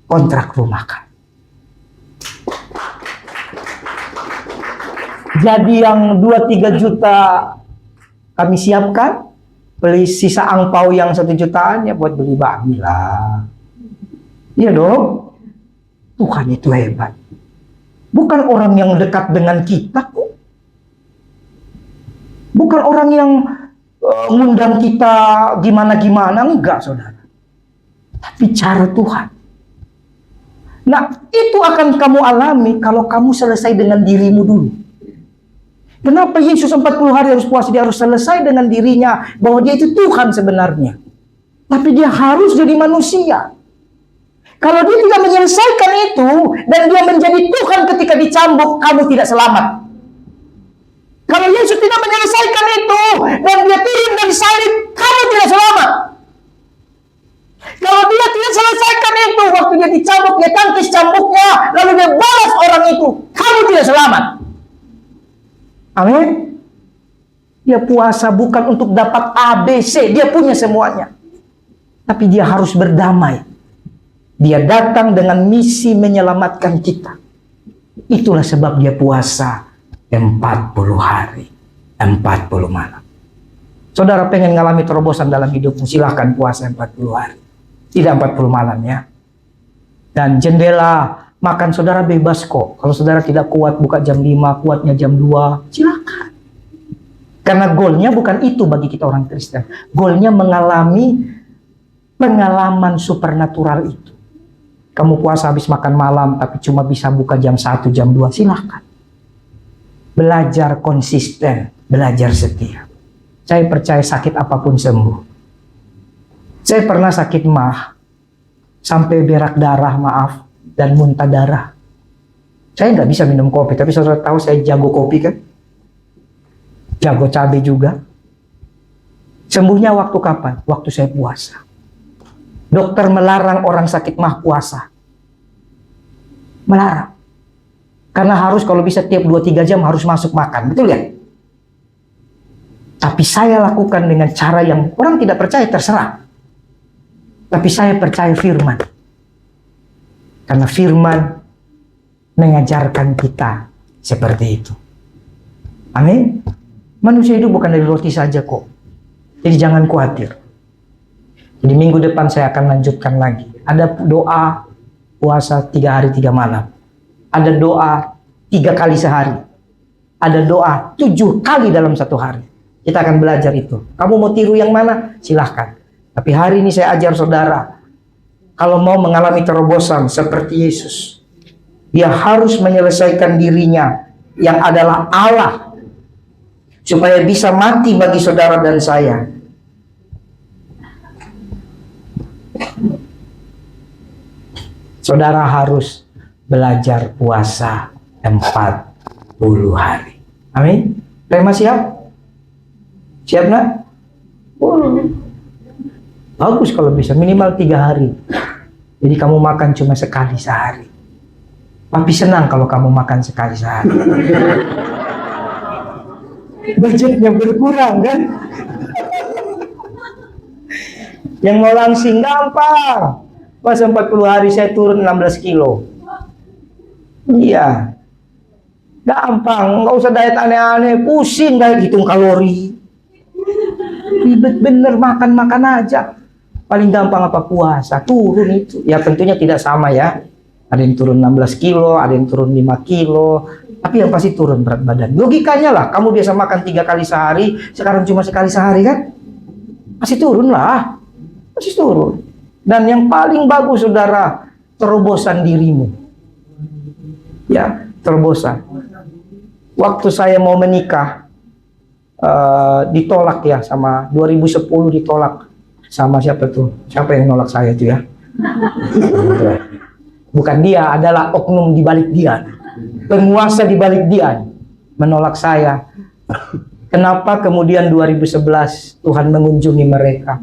kontrak rumah kami. Jadi yang 2-3 juta kami siapkan, beli sisa angpau yang 1 jutaan ya buat beli babi lah. Iya dong. Tuhan itu hebat. Bukan orang yang dekat dengan kita kok. Bukan orang yang ngundang kita gimana-gimana, enggak saudara. Tapi cara Tuhan. Nah, itu akan kamu alami kalau kamu selesai dengan dirimu dulu. Kenapa Yesus 40 hari harus puasa? Dia harus selesai dengan dirinya, bahwa dia itu Tuhan sebenarnya. Tapi dia harus jadi manusia. Kalau dia tidak menyelesaikan itu, dan dia menjadi Tuhan ketika dicambuk, kamu tidak selamat. Kalau Yesus tidak menyelesaikan itu, dan dia turun dari salib, kamu tidak selamat. Kalau dia tidak selesaikan itu, waktu dia dicambuk, dia tangkis cambuknya, lalu dia balas orang itu, kamu tidak selamat. Amin. Dia puasa bukan untuk dapat ABC, dia punya semuanya. Tapi dia harus berdamai. Dia datang dengan misi menyelamatkan kita. Itulah sebab dia puasa 40 hari, 40 malam. Saudara pengen ngalami terobosan dalam hidupmu, silahkan puasa 40 hari. Tidak 40 malam ya. Dan jendela makan saudara bebas kok. Kalau saudara tidak kuat buka jam 5, kuatnya jam 2, silakan. Karena goalnya bukan itu bagi kita orang Kristen. Goalnya mengalami pengalaman supernatural itu. Kamu puasa habis makan malam tapi cuma bisa buka jam 1, jam 2, silakan. Belajar konsisten, belajar setia. Saya percaya sakit apapun sembuh. Saya pernah sakit mah, sampai berak darah, maaf, dan muntah darah. Saya nggak bisa minum kopi, tapi saudara tahu saya jago kopi kan? Jago cabai juga. Sembuhnya waktu kapan? Waktu saya puasa. Dokter melarang orang sakit mah puasa. Melarang. Karena harus kalau bisa tiap 2-3 jam harus masuk makan. Betul ya? Tapi saya lakukan dengan cara yang orang tidak percaya, terserah. Tapi saya percaya firman. Karena firman mengajarkan kita seperti itu. Amin. Manusia hidup bukan dari roti saja kok. Jadi jangan khawatir. Jadi minggu depan saya akan lanjutkan lagi. Ada doa puasa 3 hari 3 malam. Ada doa 3 kali sehari. Ada doa 7 kali dalam 1 hari. Kita akan belajar itu. Kamu mau tiru yang mana? Silahkan. Tapi hari ini saya ajar saudara. Kalau mau mengalami terobosan seperti Yesus. Dia harus menyelesaikan dirinya yang adalah Allah. Supaya bisa mati bagi saudara dan saya. Saudara harus belajar puasa 40 hari. Amin. Rema siap? Siap nak? Bagus kalau bisa, minimal 3 hari. Jadi kamu makan cuma sekali sehari. Papi senang kalau kamu makan sekali sehari. Budgetnya berkurang kan? Yang mau langsing gampang. Pas 40 hari saya turun 16 kilo. Iya. Gampang, nggak usah diet aneh-aneh, pusing diet hitung kalori. Ribet bener, makan-makan aja. Paling gampang apa? Puasa, turun itu. Ya tentunya tidak sama ya. Ada yang turun 16 kilo, ada yang turun 5 kilo. Tapi yang pasti turun berat badan. Logikanya lah, kamu biasa makan 3 kali sehari, sekarang cuma sekali sehari kan? Pasti turun lah. Pasti turun. Dan yang paling bagus saudara, terobosan dirimu. Ya, terobosan. Waktu saya mau menikah, ditolak ya sama 2010 ditolak sama siapa tuh? Siapa yang nolak saya tuh ya? Bukan dia, adalah oknum di balik dia. Penguasa di balik dia menolak saya. Kenapa kemudian 2011 Tuhan mengunjungi mereka?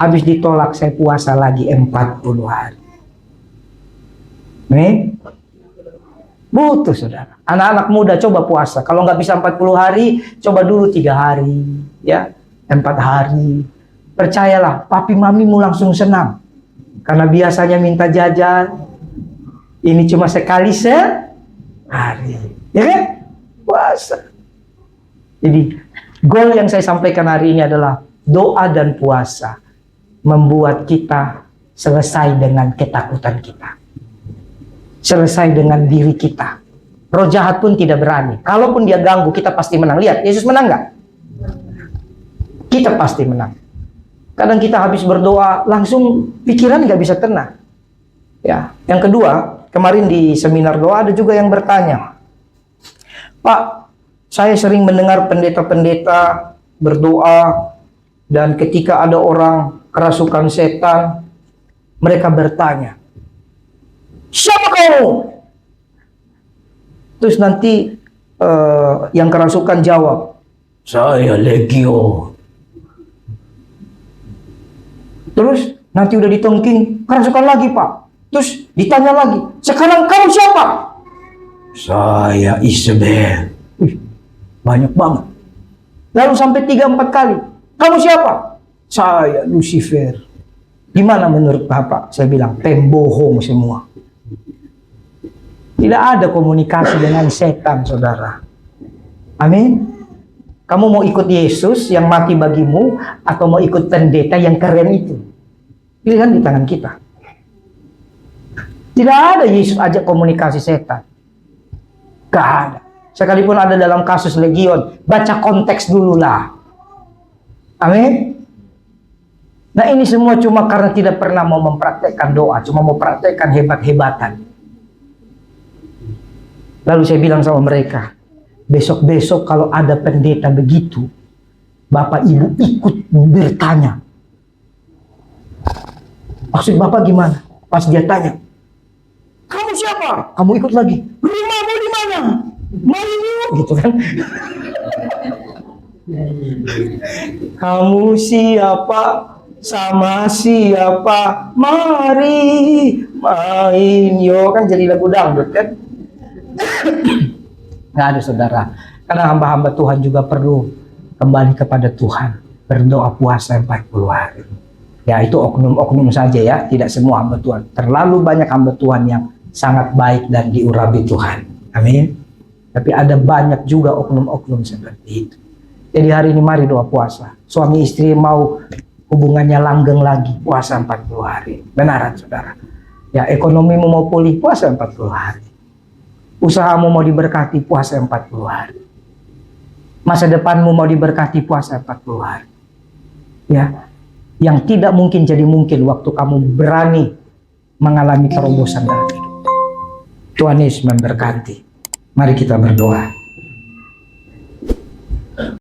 Habis ditolak, saya puasa lagi 40 hari. Nih, butuh saudara. Anak-anak muda coba puasa. Kalau nggak bisa 40 hari, coba dulu 3 hari, ya, 4 hari. Percayalah, papi mamimu langsung senang. Karena biasanya minta jajan, ini cuma sekali sehari, ya kan? Puasa. Jadi, goal yang saya sampaikan hari ini adalah doa dan puasa membuat kita selesai dengan ketakutan kita. Selesai dengan diri kita. Roh jahat pun tidak berani. Kalaupun dia ganggu, kita pasti menang. Lihat, Yesus menang nggak? Kita pasti menang. Kadang kita habis berdoa, langsung pikiran nggak bisa tenang. Ya, yang kedua, kemarin di seminar doa ada juga yang bertanya, Pak, saya sering mendengar pendeta-pendeta berdoa, dan ketika ada orang kerasukan setan, mereka bertanya, siapa kamu? Terus nanti yang kerasukan jawab, saya Legio. Terus nanti udah ditongking, kerasukan lagi Pak. Terus ditanya lagi, sekarang kamu siapa? Saya Isabel. Banyak banget. Lalu sampai 3-4 kali, kamu siapa? Saya Lucifer. Gimana menurut Bapak? Saya bilang, pembohong semua. Tidak ada komunikasi dengan setan, saudara. Amin. Kamu mau ikut Yesus yang mati bagimu, atau mau ikut pendeta yang keren itu? Pilihan di tangan kita. Tidak ada Yesus ajak komunikasi setan. Gak ada. Sekalipun ada dalam kasus Legion, baca konteks dulu lah. Amin. Nah ini semua cuma karena tidak pernah mau mempraktekkan doa, cuma mau praktekkan hebat-hebatan. Lalu saya bilang sama mereka, besok-besok kalau ada pendeta begitu, Bapak Ibu ikut bertanya. Maksud Bapak gimana? Pas dia tanya, kamu siapa? Kamu ikut lagi. Rumahmu di mana? Mari gitu kan. Kamu siapa? Sama siapa? Mari main yo, kan jadi lagu dangdut kan. Nggak ada saudara, karena hamba-hamba Tuhan juga perlu kembali kepada Tuhan, berdoa puasa 40 hari. Ya itu oknum-oknum saja ya, tidak semua hamba Tuhan. Terlalu banyak hamba Tuhan yang sangat baik dan diurapi Tuhan. Amin. Tapi ada banyak juga oknum-oknum seperti itu. Jadi hari ini mari doa puasa. Suami istri mau hubungannya langgeng lagi, puasa 40 hari. Benaran saudara. Ya ekonomimu mau pulih, puasa 40 hari. Usahamu mau diberkati, puasa 40 hari. Masa depanmu mau diberkati, puasa 40 hari. Ya, yang tidak mungkin jadi mungkin waktu kamu berani mengalami terobosan dalam hidup. Tuhan Yesus memberkati. Mari kita berdoa.